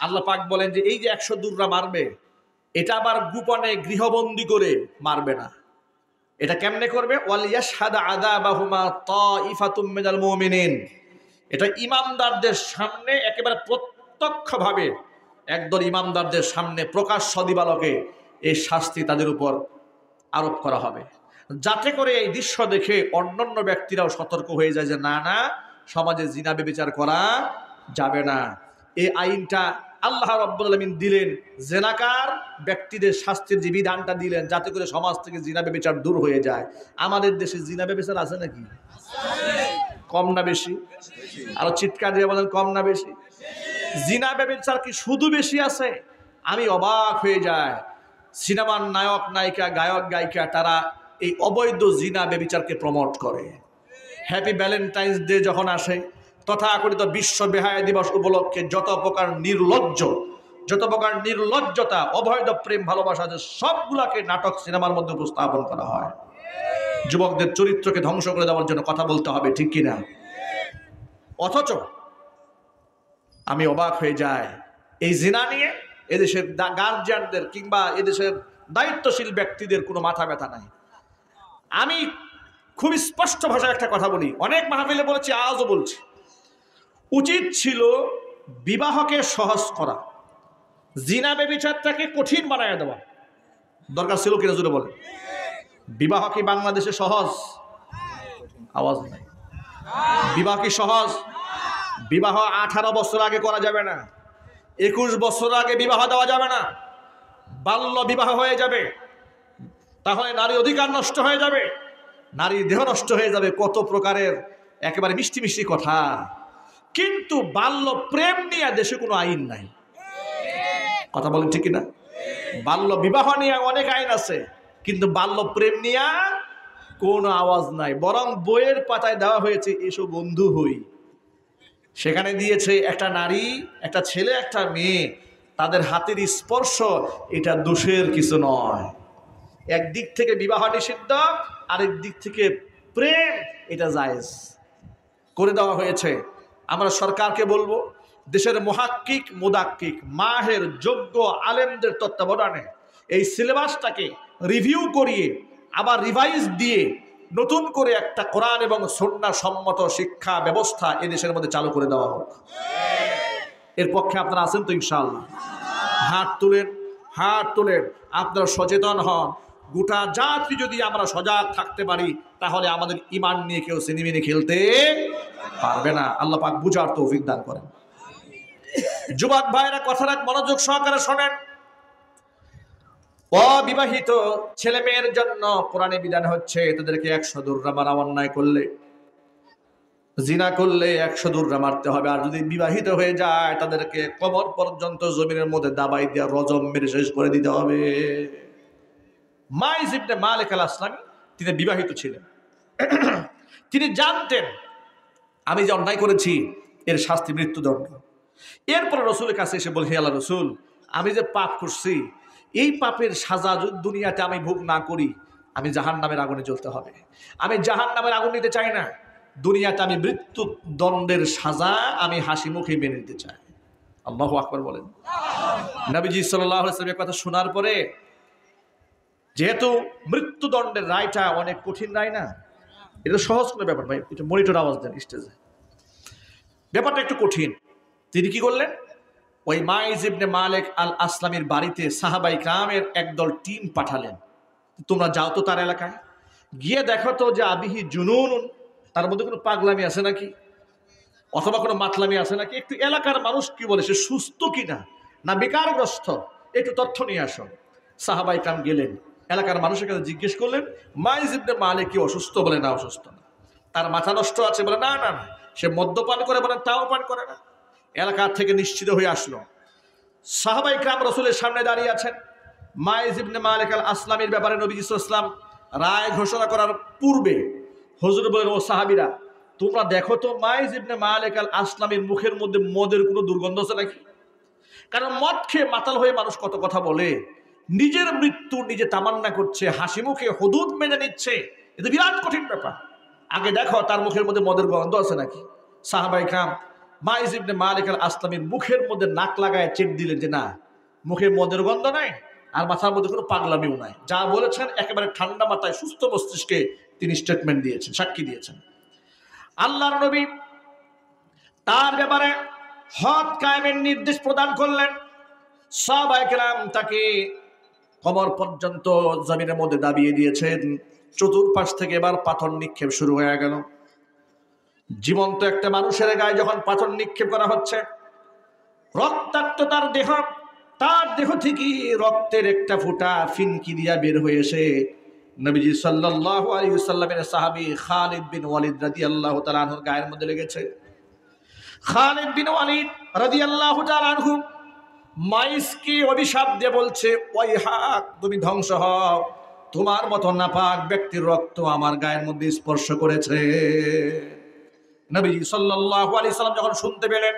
আল্লাহ পাক বলেন যে এই যে 100 দুররা মারবে, এটা আবার গোপনে গৃহবন্দী করে মারবে না। এটা কেমনে করবে? ওয়ালিয়াশহাদ আযাবাহুমা তাইফাতুম মিনাল মুমিনিন, এটা ইমামদারদের সামনে একেবারে প্রত্যক্ষভাবে একদল ইমামদারদের সামনে প্রকাশ্য দিবালোকে এই শাস্তি তাদের উপর আরোপ করা হবে, যাতে করে এই দৃশ্য দেখে অন্যান্য ব্যক্তিরাও সতর্ক হয়ে যায় যে না না, সমাজে জিনা ব্যভিচার করা যাবে না। এই আইনটা আল্লাহ রাব্বুল আলামিন দিলেন, জিনাকার ব্যক্তিদের শাস্তির যে বিধানটা দিলেন, যাতে করে সমাজ থেকে জিনা ব্যভিচার দূর হয়ে যায়। আমাদের দেশে জিনা ব্যভিচার আছে নাকি? কম না বেশি? আরো চিৎকার দিয়ে বলেন, কম না বেশি? জিনা ব্যভিচার কি শুধু বেশি আছে? আমি অবাক হয়ে যায়, সিনেমার নায়ক নায়িকা, গায়ক গায়িকা, তারা এই অবৈধ জিনা ব্যভিচারকে প্রমোট করে। হ্যাপি ভ্যালেন্টাইন্স ডে যখন আসে, তথাকথিত বিশ্ব বেহায়া দিবস উপলক্ষে যত প্রকার নির্লজ্জতা, অবৈধ প্রেম ভালোবাসা, সবগুলাকে নাটক সিনেমার মধ্যে উপস্থাপন করা হয়। যুবকদের চরিত্রকে ধ্বংস করে দেওয়ার জন্য কথা বলতে হবে, ঠিক কিনা? অথচ আমি অবাক হয়ে যাই, এই জিনা নিয়ে এদেশের গার্জিয়ানদের কিংবা এদেশের দায়িত্বশীল ব্যক্তিদের কোনো মাথা ব্যথা নাই। আমি খুব স্পষ্ট ভাষায় একটা কথা বলি, অনেক মাহফিলে বলেছি, আজও বলছি, উচিত ছিল বিবাহকে সহজ করা, জিনা ব্যভিচারটাকে কঠিন বানায় দেওয়া দরকার ছিল কিনা জুড়ে বলে। বিবাহ কি বাংলাদেশে সহজ? আওয়াজ নাই। বিবাহ কি সহজ? বিবাহ 18 বছর আগে করা যাবে না, 21 বছর আগে বিবাহ দেওয়া যাবে না। বাল্য বিবাহ হয়ে যাবে, তাহলে নারী অধিকার নষ্ট হয়ে যাবে, নারীর দেহ নষ্ট হয়ে যাবে, কত প্রকারের একেবারে মিষ্টি মিষ্টি কথা। কিন্তু বাল্য প্রেম নিয়ে দেশে কোনো আইন নাই। কথা বলেন ঠিক না? বাল্য বিবাহ নিয়ে অনেক আইন আছে, কিন্তু বাল্য প্রেম নিয়ে কোনো আওয়াজ নাই। বরং বইয়ের পাতায় দেওয়া হয়েছে এসো বন্ধু হই, সেখানে দিয়েছে একটা নারী, একটা ছেলে, একটা মেয়ে, তাদের হাতের স্পর্শ এটা দোষের কিছু নয়। একদিক থেকে বিবাহ নিষিদ্ধ, আরেক দিক থেকে প্রেম এটা জায়েজ করে দেওয়া হয়েছে। আমরা সরকারকে বলবো, দেশের মুহাক্কিক মুদাক্কিক মাহের যোগ্য আলেমদের তত্ত্বাবধানে এই সিলেবাসটাকে রিভিউ করিয়ে আবার রিভাইজ দিয়ে নতুন করে একটা কোরআন এবং সুন্নাহ সম্মত শিক্ষা ব্যবস্থা এদেশের মধ্যে চালু করে দেওয়া হোক। এর পক্ষে আপনারা আছেন তো? ইনশাআল্লাহ। হাত তুলেন, আপনারা সচেতন হন। গোটা জাতি যদি আমরা সজাগ থাকতে পারি, তাহলে আমাদের ঈমান নিয়ে কেউ সিনেমিনে খেলতে পারবে না। আল্লাহ পাক বুঝার তৌফিক দান করেন। যুবক ভাইরা কথা রাখ, মনোযোগ সহকারে শোনেন। অবিবাহিত ছেলে মেয়ের জন্য কোরআনে বিধান হচ্ছে তাদেরকে 100 দৌড়া মারা, অন্যায় করলে, জিনা করলে 100 দৌড়া মারতে হবে। আর যদি বিবাহিত হয়ে যায় তাদেরকে কবর পর্যন্ত জমিনের মধ্যে দাবাই দিয়ে রজম মেরে শেষ করে দিতে হবে। মাইজ ইবনে মালিক আল আসলামী তিনি বিবাহিত ছিলেন। তিনি জানতেন আমি যে অন্যায় করেছি এর শাস্তি মৃত্যুদণ্ড। এরপরে রসুলের কাছে এসে বলে, হে আল্লাহ রসুল, আমি যে পাপ করছি এই পাপের সাজা যদি দুনিয়াতে আমি ভোগ না করি আমি জাহান্নামের আগুনে জ্বলতে হবে। আমি জাহান্নামের আগুন নিতে চাই না, দুনিয়াতে আমি মৃত্যুদণ্ডের সাজা আমি হাসি মুখে মেনে নিতে চাই। আল্লাহু আকবার বলেন। নবীজি সাল্লাল্লাহু আলাইহি ওয়াসাল্লামের কথা শোনার পরে, যেহেতু মৃত্যুদণ্ডের রায়টা অনেক কঠিন রায় না, এটা সহজ কোনো ব্যাপার ভাই, এটা মনিটর আওয়াজ দেন স্টেজে, ব্যাপারটা একটু কঠিন। তিনি কি করলেন, ওই মাইজ ইবনে মালিক আল আসলামের বাড়িতে সাহাবাই কিরামের একদল টিম পাঠালেন, তোমরা যাও তো তার এলাকায়, গিয়ে দেখো তো যে আবিহি জুনুন, তার মধ্যে কোনো পাগলামি আছে নাকি, অথবা কোনো মাতলামি আছে নাকি, একটু এলাকার মানুষ কি বলে সে সুস্থ কিনা না বেকারগ্রস্ত, একটু তথ্য নিয়ে আসো। সাহাবাই কিরাম গেলেন, এলাকার মানুষের কাছে জিজ্ঞেস করলেন, মাইজ ইবনে মালিক কি অসুস্থ? বলে না, অসুস্থ না। তার মাথা নষ্ট আছে? বলে না না না। সে মদ্যপান করে? বলে তাও পান করে না। এলাকা থেকে নিশ্চিত হয়ে আসলো। সাহাবাই কিরাম রাসূলের সামনে দাঁড়িয়ে আছেন। মাইজ ইবনে মালিক আল আসলামের ব্যাপারে নবী সাল্লাল্লাহু আলাইহি ওয়াসাল্লাম রায় ঘোষণা করার পূর্বে হুজুর বলেন, ও সাহাবীরা, তোমরা দেখো তো মাইজ ইবনে মালিক আল আসলামের মুখের মধ্যে মদের কোনো দুর্গন্ধ আছে নাকি? কারণ মদ খেয়ে মাতাল হয়ে মানুষ কত কথা বলে, নিজের মৃত্যু নিজে তামান্না করছে, হাসি মুখে হুদুদ মেনে নিচ্ছে, এটা বিরাট কঠিন ব্যাপার। আগে দেখো তার মুখের মধ্যে মদের গন্ধ আছে নাকি। সাহাবায়ে কিরাম মাইজ ইবনে মালিক আল আসলামের মুখের মধ্যে নাক লাগায় চেক দিলেন যে না, মুখে মদের গন্ধ নাই, আর মাথার মধ্যে কোনো পাগলামিও নাই। যা বলেছেন একেবারে ঠান্ডা মাথায় সুস্থ মস্তিষ্কে তিনি স্টেটমেন্ট দিয়েছেন, সাক্ষী দিয়েছেন। আল্লাহর নবী তার ব্যাপারে হদ কায়েমের নির্দেশ প্রদান করলেন। সাহাবায়ে কেরাম তাকে কবর পর্যন্ত জমিনের মধ্যে দাবিয়ে দিয়েছেন। চতুর্পাশ থেকে এবার পাথর নিক্ষেপ শুরু হয়ে গেল। জীবন্ত একটা মানুষের গায়ে যখন পাথর নিক্ষেপ করা হচ্ছে, রক্তাক্ত তার দেহ থেকে রক্তের একটা ফোঁটা ফিনকি দিয়া বের হয়ে এসে নবীজি সাল্লাল্লাহু আলাইহি ওয়াসাল্লামের সাহাবী খালিদ বিন ওয়ালিদ রাদিয়াল্লাহু তাআলা আনহুর গায়ের মধ্যে লেগেছে। খালিদ বিন ওয়ালিদ রাদিয়াল্লাহু তাআলা আনহু মাইসকে অভিশাপ দিয়ে বলছে, ওয়াইহাক, তুমি ধ্বংস হও, তোমার মতো নাপাক ব্যক্তির রক্ত আমার গায়ের মধ্যে স্পর্শ করেছে। নবীজি সাল্লাল্লাহু আলাইহি সাল্লাম যখন শুনতে পেলেন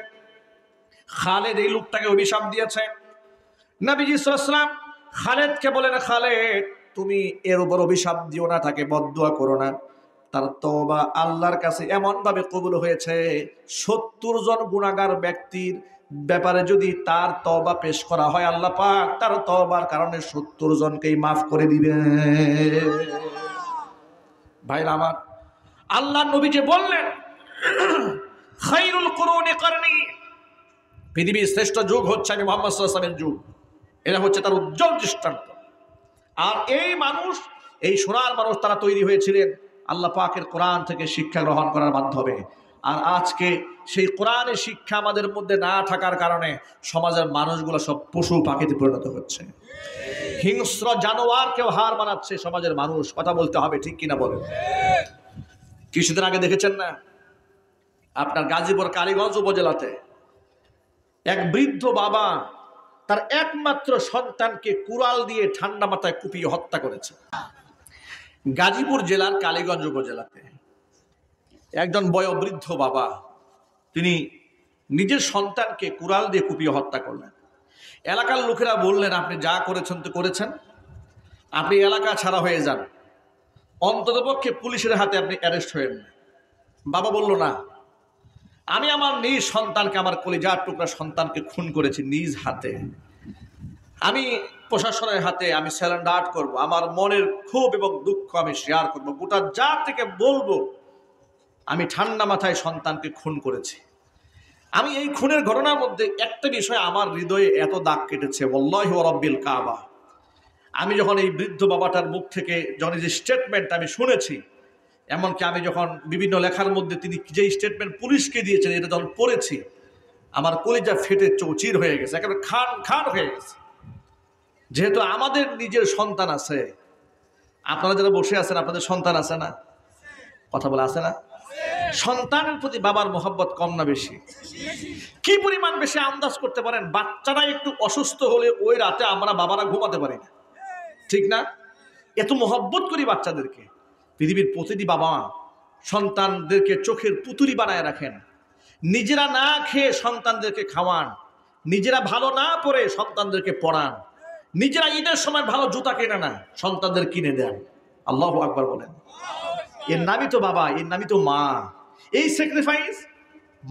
খালিদ এই লোকটাকে অভিশাপ দিয়েছে, নবীজি সাল্লাল্লাহু আলাইহি সাল্লাম খালিদকে বলেন, খালিদ, তুমি এর উপর অভিশাপ দিও না, তাকে বদদুয়া করো না। তার তওবা আল্লাহর কাছে এমন ভাবে কবুল হয়েছে, 70 জন গুনাহগার ব্যক্তির ব্যাপারে যদি তার তওবা পেশ করা হয়, আল্লাহ পাক তার তওবার কারণে 70 জনকেই মাফ করে দিবে। ভাইরা আমার, আল্লাহর নবী যে বললেন খায়রুল কুরুনি করনি, পৃথিবীর শ্রেষ্ঠ যুগ হচ্ছে আমি মুহাম্মদ সাল্লাল্লাহু আলাইহি ওয়াসাল্লামের যুগ, এটা হচ্ছে তার উজ্জ্বল দৃষ্টান্ত। আর এই মানুষ, এই সোনার মানুষ তারা তৈরি হয়েছিলেন আল্লাহ পাকের কোরআন থেকে শিক্ষা গ্রহণ করার মাধ্যমে। আর আজকে সেই কোরআনের শিক্ষা আমাদের মধ্যে না থাকার কারণে সমাজের মানুষগুলো সব পশু পাখিতে পরিণত হচ্ছে, হিংস্র জানোয়ারকেও হার মানাচ্ছে সমাজের মানুষ। কথা বলতে হবে, ঠিক কিনা বলেন? কিছুদিন আগে দেখেছেন না, আপনার গাজীপুর কালীগঞ্জ উপজেলাতে এক বৃদ্ধ বাবা তার একমাত্র সন্তানকে কুড়াল দিয়ে ঠান্ডা মাথায় কুপিয়ে হত্যা করেছে। গাজীপুর জেলার কালীগঞ্জ উপজেলাতে একজন বয়োবৃদ্ধ বাবা, তিনি নিজের সন্তানকে কুড়াল দিয়ে কুপিয়ে হত্যা করলেন। এলাকার লোকেরা বললেন, আপনি যা করেছেন তো করেছেন, আপনি এলাকা ছাড়া হয়ে যান, অন্ততপক্ষে পুলিশের হাতে আপনি অ্যারেস্ট হয়ে যান। বাবা বলল, না, আমি আমার নিজ সন্তানকে, আমার কলিজার টুকরা সন্তানকে খুন করেছি নিজ হাতে, আমি প্রশাসনের হাতে আমি স্যারেন্ডার করব, আমার মনের ক্ষোভ এবং দুঃখ আমি শেয়ার করব, গোটা জাতিকে বলবো আমি ঠান্ডা মাথায় সন্তানকে খুন করেছি। আমি এই খুনের ঘটনার মধ্যে একটা বিষয় আমার হৃদয়ে এত দাগ কেটেছে, ওয়াল্লাহি ওয়া রাব্বিল কাবা, আমি যখন এই বৃদ্ধ বাবাটার মুখ থেকে যখন যে স্টেটমেন্ট আমি শুনেছি, এমনকি আমি যখন বিভিন্ন লেখার মধ্যে তিনি যে স্টেটমেন্ট পুলিশকে দিয়েছেন এটা যখন পড়েছি, আমার কলিজা ফেটে চৌচির হয়ে গেছে, একেবারে খান খান হয়ে গেছে। যেহেতু আমাদের নিজের সন্তান আছে, আপনারা যারা বসে আছেন আপনাদের সন্তান আছে না? কথা বলে আছে না? সন্তানের প্রতি বাবার মোহাব্বত কম না বেশি? কি পরিমাণ বেশি আন্দাজ করতে পারেন? বাচ্চারা একটু অসুস্থ হলে ওই রাতে আমরা বাবারা ঘুমাতে পারি না, ঠিক না? এত মোহাব্বত করি বাচ্চাদেরকে। পৃথিবীর প্রতিটি বাবা সন্তানদেরকে চোখের পুতুলি বানায় রাখেন, নিজেরা না খেয়ে সন্তানদেরকে খাওয়ান, নিজেরা ভালো না পড়ে সন্তানদেরকে পড়ান, নিজেরা ঈদের সময় ভালো জুতা কেনে না, সন্তানদের কিনে দেন। আল্লাহু আকবার বলেন। এর নামই তো বাবা, এর নামই তো মা। এই স্যাক্রিফাইস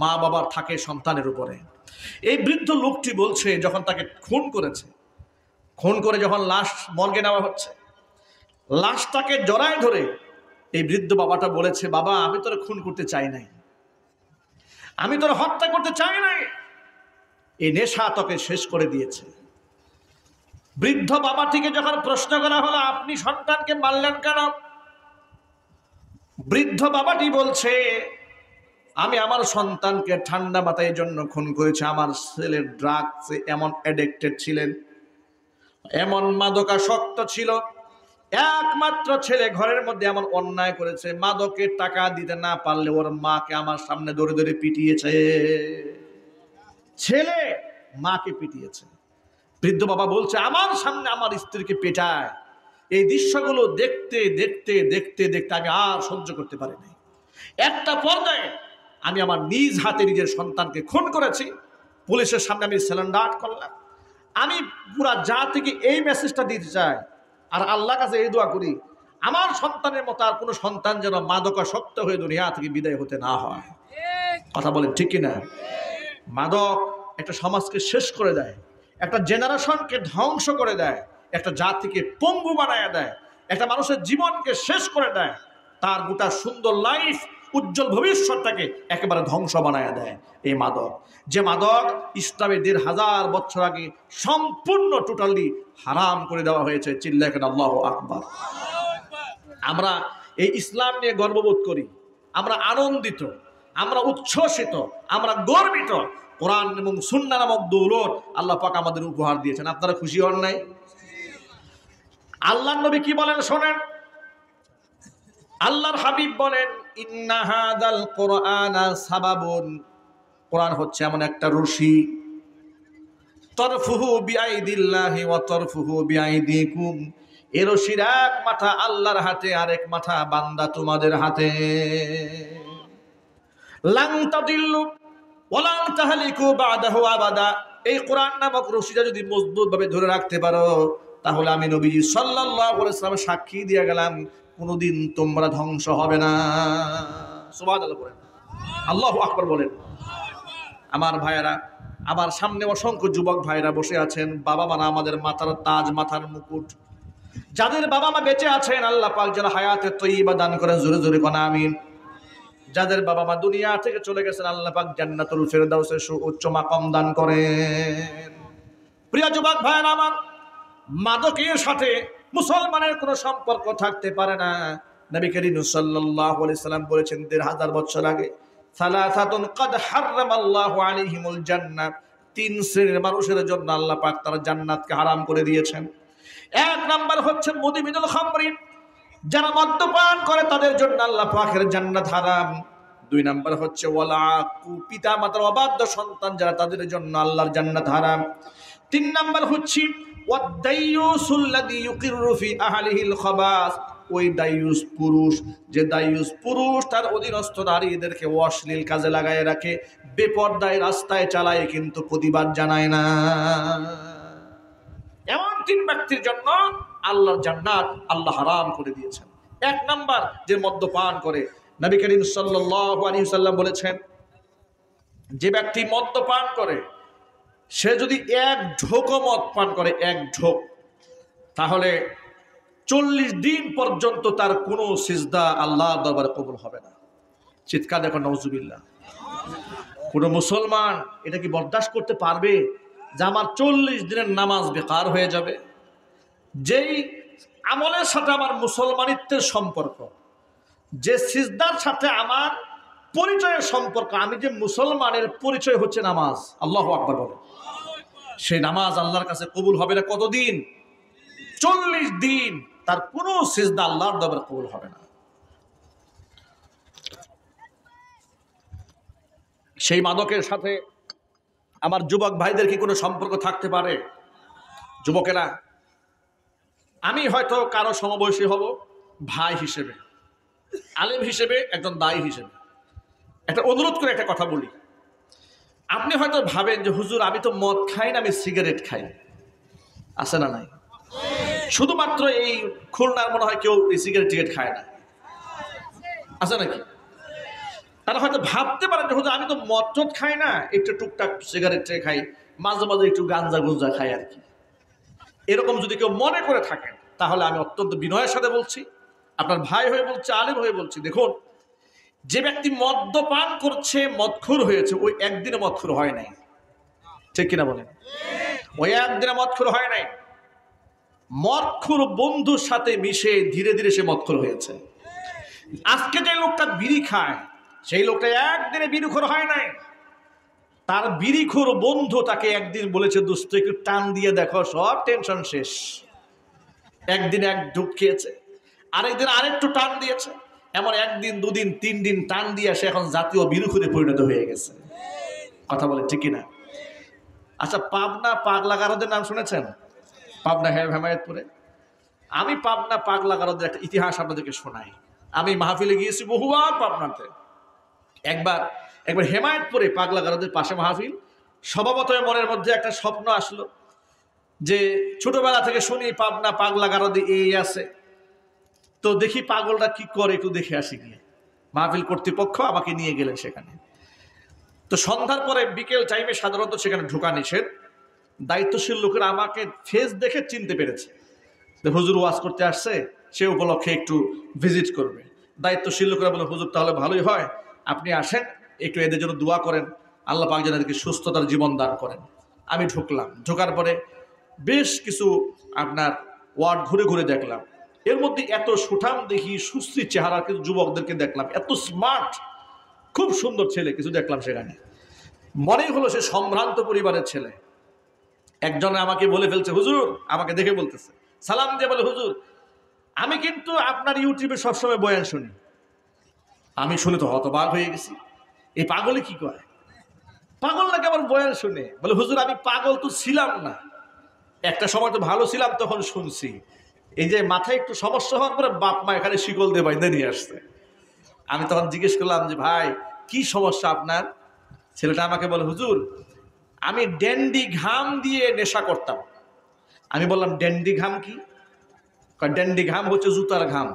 মা বাবার থাকে সন্তানের উপরে। এই বৃদ্ধ লোকটি বলছে যখন তাকে খুন করেছে, খুন করে যখন লাশ মর্গে নেওয়া হচ্ছে, লাশটাকে জড়ায় ধরে এই বৃদ্ধ বাবাটা বলেছে, বাবা আমি তোরে খুন করতে চাই নাই, আমি তোরে হত্যা করতে চাই নাই, এই নেশা তোকে শেষ করে দিয়েছে। বৃদ্ধ বাবাটিকে যখন প্রশ্ন করা হলো আপনি সন্তানকে মারলেন কেন, বৃদ্ধ বাবাটি বলছে আমি আমার সন্তানকে ঠান্ডা মাথায় জন্য খুন করেছি। আমার ছেলে ড্রাগসে এমন অ্যাডিক্টেড ছিলেন, এমন মাদকাসক্ত ছিল, একমাত্র ছেলে ঘরের মধ্যে এমন অন্যায় করেছে, মাদকের টাকা দিতে না পারলে ওর মাকে আমার সামনে ধরে ধরে পিটিয়েছে, ছেলে মাকে পিটিয়েছে। বৃদ্ধ বাবা বলছে আমার সামনে আমার স্ত্রীকে পেটায়। এই দৃশ্যগুলো দেখতে দেখতে দেখতে দেখতে আমি আর সহ্য করতে পারি নাই। একটা পর্যায়ে আমি আমার নিজ হাতে নিজের সন্তানকে খুন করেছি, পুলিশের সামনে আমি সিলিন্ডার করলাম। আমি পুরা জাতিকে এই মেসেজটা দিতে চাই আর আল্লাহর কাছে এই দোয়া করি, আমার সন্তানের মতো আর কোনো সন্তান যেন মাদকাসক্ত হয়ে দুনিয়া থেকে বিদায় হতে না হয়। কথা বলেন ঠিক কিনা? মাদক একটা সমাজকে শেষ করে দেয়, একটা জেনারেশনকে ধ্বংস করে দেয়, একটা জাতিকে পঙ্গু বানায় দেয়, একটা মানুষের জীবনকে শেষ করে দেয়, তার গোটা সুন্দর লাইফ উজ্জ্বল ভবিষ্যৎটাকে একেবারে ধ্বংস বানায় দেয় এই মাদক। যে মাদক ইসলামে ১৫০০ বছর আগে সম্পূর্ণ টোটালি হারাম করে দেওয়া হয়েছে। চিল্লায় কেন আল্লাহু আকবার। আমরা এই ইসলাম নিয়ে গর্ববোধ করি, আমরা আনন্দিত, আমরা উচ্ছ্বসিত, আমরা গর্বিত। কোরআন এবং সুন্নাহ নামক দৌলত আল্লাহ পাক আমাদের উপহার দিয়েছেন। আপনারা খুশি হন নাই? আল্লাহর নবী কি বলেন শোনেন। আল্লাহর হাবিব বলেন ইন্না হাযাল কুরআনা সাবাবুন, কোরআন হচ্ছে এমন একটা রশি, তরফুহু বিআইদিল্লাহি ওয়া তরফুহু বিআইদিকুম, এর রশির এক মাথা আল্লাহর হাতে, আরেক মাথা বান্দা তোমাদের হাতে। লান তাদিল্লু ওয়া লান তাহলিকু বাদাহু আবাদা, এই কোরআন নামক রশিটা যদি মজবুতভাবে ধরে রাখতে পারো তাহলে আমি নবীজি সাল্লাল্লাহু আলাইহি ওয়াসাল্লাম সাক্ষী দিয়ে গেলাম কোনদিন তোমরা ধ্বংস হবে না। সুবহানাল্লাহ বলেন, আল্লাহু আকবার বলেন। আমার ভাইয়েরা, আমার সামনে অসংখ্য যুবক ভাইরা বসে আছেন, বাবা মারা আমাদের মাথার তাজ, মাথার মুকুট। যাদের বাবা মা বেঁচে আছেন আল্লাহ পাক যেন হায়াতে তয়্যিবা দান করেন, জোরে জোরে কোন আমিন। যাদের বাবা মা দুনিয়া থেকে চলে গেছেন আল্লাহ পাক জান্নাতুল ফেরদাউসে সুউচ্চ মাকাম দান করেন। প্রিয় যুবক ভাইরা আমার, মাদকের সাথে মুসলমানের কোনো সম্পর্ক থাকতে পারে না। নবী করিম সাল্লাল্লাহু আলাইহি সাল্লাম বলেছেন ১৫০০ বছর আগে, সালাসাতুন কাদ হারামাল্লাহু আলাইহিমুল জান্নাহ, ৩ শ্রেণীর মানুষের জন্য আল্লাহ পাক তার জান্নাতকে হারাম করে দিয়েছেন। এক নাম্বার হচ্ছে মুদমিনুল খামরি, যারা মদ্যপান করে তাদের জন্য আল্লাহ পাকের জান্নাত হারাম। ২ নাম্বার হচ্ছে ওয়ালাকু, পিতা মাতার অবাধ্য সন্তান যারা, তাদের জন্য আল্লাহর জান্নাত হারাম। ৩ নাম্বার হচ্ছে ওয়াদাইয়ুসুল্লাযী ইউকিররু ফি আহলিহিল খাবাস, ওই দায়ুস পুরুষ, যে দায়ুস পুরুষ তার অধীনস্থ নারীদেরকে অশ্লীল কাজে লাগায় রাখে, বেপরদায় রাস্তায় চালায় কিন্তু প্রতিবাদ জানায় না। এমন ৩ ব্যক্তির জন্য আল্লাহর জান্নাত আল্লাহ হারাম করে দিয়েছেন। ১ নাম্বার যে মদ্যপান করে, নবী করিম সাল্লাল্লাহু আলাইহি ওয়াসাল্লাম বলেছেন যে ব্যক্তি মদ্যপান করে সে যদি ১ ঢোকও মদ পান করে, ১ ঢোক, তাহলে ৪০ দিন পর্যন্ত তার কোনো সিজদা আল্লাহর দরবারে কবুল হবে না। চিৎকার দেখো নাউজুবিল্লাহ। কোনো মুসলমান এটা কি বরদাস্ত করতে পারবে যে আমার ৪০ দিনের নামাজ বেকার হয়ে যাবে? যেই আমলের সাথে আমার মুসলমানিত্বের সম্পর্ক, যে সিজদার সাথে আমার পরিচয়ের সম্পর্ক। আমি যে মুসলমানের পরিচয় হচ্ছে নামাজ। আল্লাহু আকবার বলে। সেই নামাজ আল্লাহর কাছে কবুল হবে না কতদিন? 40 দিন তার কোনো সিজদা আল্লাহর দরবারে কবুল হবে না। সেই মাদকের সাথে আমার যুবক ভাইদের কি কোনো সম্পর্ক থাকতে পারে? যুবকেরা, আমি হয়তো কারো সমবয়সী হব ভাই হিসেবে, আলেম হিসেবে, একজন দায়ী হিসেবে। একটা অনুরোধ করে একটা কথা বলি। আপনি হয়তো ভাবেন যে হুজুর আমি তো মদ খাই না, আমি সিগারেট খাই। আছে না নাই? শুধুমাত্র এই খুলনার মনে হয় কেউ এই সিগারেট টিগারেট খায় না, আছে নাকি? তারা হয়তো ভাবতে পারেন যে হুজুর আমি তো মদ টদ খাই না, একটু টুকটাক সিগারেট খাই, মাঝে মাঝে একটু গাঞ্জা গুঞ্জা খাই আর কি। এরকম যদি কেউ মনে করে থাকেন তাহলে আমি অত্যন্ত বিনয়ের সাথে বলছি, আপনার ভাই হয়ে বলছি, আলেম হয়ে বলছি, দেখুন যে ব্যক্তি মদ্যপান করছে, মদখুর হয়েছে, ওই একদিনে মদখুর হয় নাই। ঠিক কিনা বলেন? ওই একদিনে মদখুর হয় নাই। মদখুর বন্ধুর সাথে মিশে ধীরে ধীরে সে মদখুর হয়েছে। আজকে যে লোকটা বিড়ি খায় সেই লোকটা একদিনে বিড়িখোর হয় নাই। তার বিড়িখোর বন্ধু তাকে একদিন বলেছে দোস্ত একটু টান দিয়ে দেখো, সব টেনশন শেষ। একদিন এক ঢুক খেয়েছে, আরেকদিন আরেকটু টান দিয়েছে, এমন একদিন দুদিন 3 দিন টান দিয়ে সে এখন জাতীয় বিড়িখোরে পরিণত হয়ে গেছে। কথা বলে ঠিক কিনা? আচ্ছা, পাবনা পাগলা গারদের নাম শুনেছেন? পাবনা হেমায়েতপুরে। আমি পাবনা পাগলা গারদের একটা ইতিহাস আপনাদেরকে শোনাই। আমি মাহফিলে গিয়েছি বহুবার পাবনাতে। একবার হেমায়েতপুরে পাগলা গারদের পাশে মাহফিল। স্বভাবতই মনের মধ্যে একটা স্বপ্ন আসলো যে ছোটবেলা থেকে শুনি পাবনা পাগলা গারদে এই আছে, তো দেখি পাগলটা কি করে, একটু দেখে আসি গিয়ে। মাহফিল কর্তৃপক্ষ আমাকে নিয়ে গেলেন সেখানে। তো সন্ধ্যার পরে বিকেল টাইমে সাধারণত সেখানে ঢোকা নিষেধ। দায়িত্বশীল লোকেরা আমাকে ফেস দেখে চিনতে পেরেছে যে হুজুর ওয়াজ করতে আসছে, সে উপলক্ষে একটু ভিজিট করবে। দায়িত্বশীল লোকেরা বলে হুজুর তাহলে ভালোই হয়, আপনি আসেন, একটু এদের জন্য দোয়া করেন, আল্লাহ পাক যেন এদেরকে সুস্থতার জীবন দান করেন। আমি ঢুকলাম। ঢোকার পরে বেশ কিছু আপনার ওয়ার্ড ঘুরে ঘুরে দেখলাম। এর মধ্যে এত সুঠাম দেখি, সুশ্রী চেহারা কিছু যুবকদেরকে দেখলাম, এত স্মার্ট, খুব সুন্দর ছেলে কিছু দেখলাম সেখানে। মনেই হলো সে সম্ভ্রান্ত পরিবারের ছেলে। একজনে আমাকে বলে ফেলছে, হুজুর আমাকে দেখে বলতেছে, সালাম দিয়ে বলে, হুজুর আমি কিন্তু আপনার ইউটিউবে সবসময় বয়ান শুনি। আমি শুনে তো হতবাক হয়ে গেছি, এই পাগলে কি করে? পাগল নাকি আমার বয়ান শুনে? বলে হুজুর আমি পাগল তো ছিলাম না, একটা সময় তো ভালো ছিলাম, তখন শুনছি। এই যে মাথায় একটু সমস্যা হওয়ার পরে বাপ মা এখানে শিকল দিয়ে বাইন্ধে নিয়ে আসছে। আমি তখন জিজ্ঞেস করলাম যে ভাই কি সমস্যা আপনার? ছেলেটা আমাকে বলে, হুজুর আমি ড্যান্ডি ঘাম দিয়ে নেশা করতাম। আমি বললাম ড্যান্ডি ঘাম কি? ড্যান্ডি ঘাম হচ্ছে জুতার ঘাম।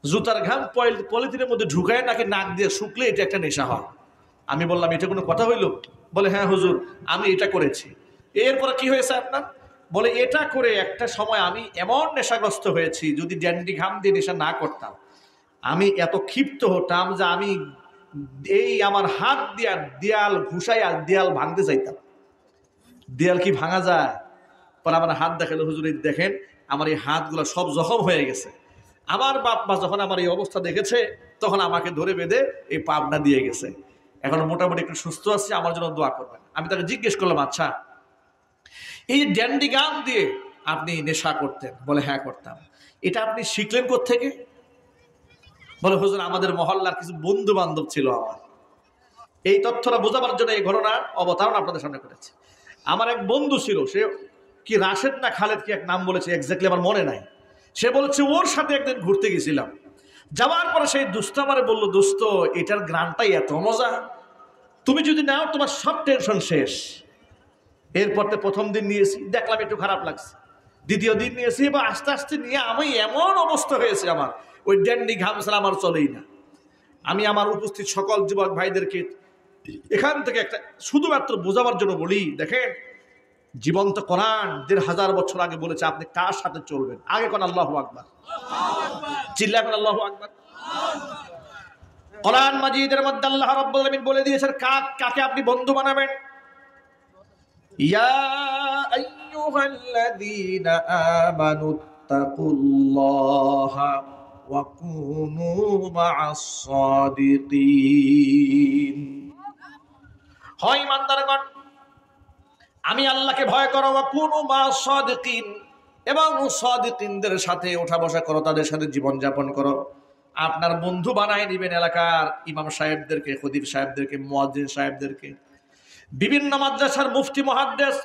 জুতার ঘাম পলিথিনের মধ্যে ঢুকায় নাকি নাক দিয়ে শুকলে এটা একটা নেশা হয়। আমি বললাম এটা কোনো কথা হইল? বলে হ্যাঁ হুজুর আমি এটা করেছি। এরপরে কি হয়েছে আপনার? বলে এটা করে একটা সময় আমি এমন নেশাগ্রস্ত হয়েছি, যদি ড্যান্ডি ঘাম দিয়ে নেশা না করতাম আমি এত ক্ষিপ্ত হতাম যে আমি এই আমার হাত দিয়া দেয়াল ঘুষাই আর দেয়াল ভাঙতে চাইতাম। দেয়াল কি ভাঙা যায়? পরে আমার হাত দেখালো, হুজুর দেখেন আমার এই হাতগুলো সব জখম হয়ে গেছে। আমার বাপ মা যখন আমার এই অবস্থা দেখেছে তখন আমাকে ধরে বেঁধে এই পাবনা দিয়ে গেছে। এখন মোটামুটি একটু সুস্থ আছি, আমার জন্য দোয়া করবেন। আমি তাকে জিজ্ঞেস করলাম, আচ্ছা এই ড্যান্ডি গান দিয়ে আপনি নেশা করতেন? বলে হ্যাঁ করতাম। এটা আপনি শিখলেন কোত্থেকে? বলে হুজুর আমাদের মহল্লার কিছু বন্ধু বান্ধব ছিল আমার। এই তথ্যটা বোঝাবার জন্য এই ঘটনার অবতারণ আপনাদের সামনে করেছে। আমার এক বন্ধু ছিল, সে কি রাশেদ না খালেদ কি এক নাম বলেছে, এক্স্যাক্টলি আমার মনে নাই। সে বলেছে ওর সাথে একদিন ঘুরতে গেছিলাম, যাওয়ার পরে সেই দোস্ত আমারে বললো, দোস্ত এটার গ্রামটাই এত মজা, তুমি যদি নাও তোমার সব টেনশন শেষ। এরপর তো প্রথম দিন নিয়েছি, দেখলাম একটু খারাপ লাগছে। দ্বিতীয় দিন নিয়েছি, এবার আস্তে আস্তে নিয়ে আমি এমন অবস্থা হয়েছে আমার, ওই ড্যান্ডি ঘাম ছাড়া আমার চলেই না। আমি আমার উপস্থিত সকল যুবক ভাইদেরকে এখান থেকে একটা শুধুমাত্র বোঝাবার জন্য বলি, দেখেন জীবন্ত কোরআন ১৫০০ বছর আগে বলেছে আপনি কার সাথে চলবেন। আগে কোন আল্লাহু আকবার, চিল্লা কোন আল্লাহু আকবার। কোরআন মাজিদের মধ্যে আল্লাহ রাব্বুল আলামিন বলে দিয়েছেন কাকে আপনি বন্ধু বানাবেন। ইয়া আইয়ুহাল্লাযীনা আমানুত্তাকুল্লাহা ওয়া কুনু মা'আস সাদিকিন। হয় ইমানদারগণ, আমি আল্লাহকে ভয় করো, ওয়া কুনু মা'আস সাদিকিন, এবং সাদিকিনদের সাথে ওঠা বসা করো, তাদের সাথে জীবন যাপন করো। আপনার বন্ধু বানায় দিবেন এলাকার ইমাম সাহেবদেরকে, খতিব সাহেবদেরকে, মুয়াজ্জিন সাহেবদেরকে, বিভিন্ন মাদ্রাসার মুফতি মুহাদ্দিস,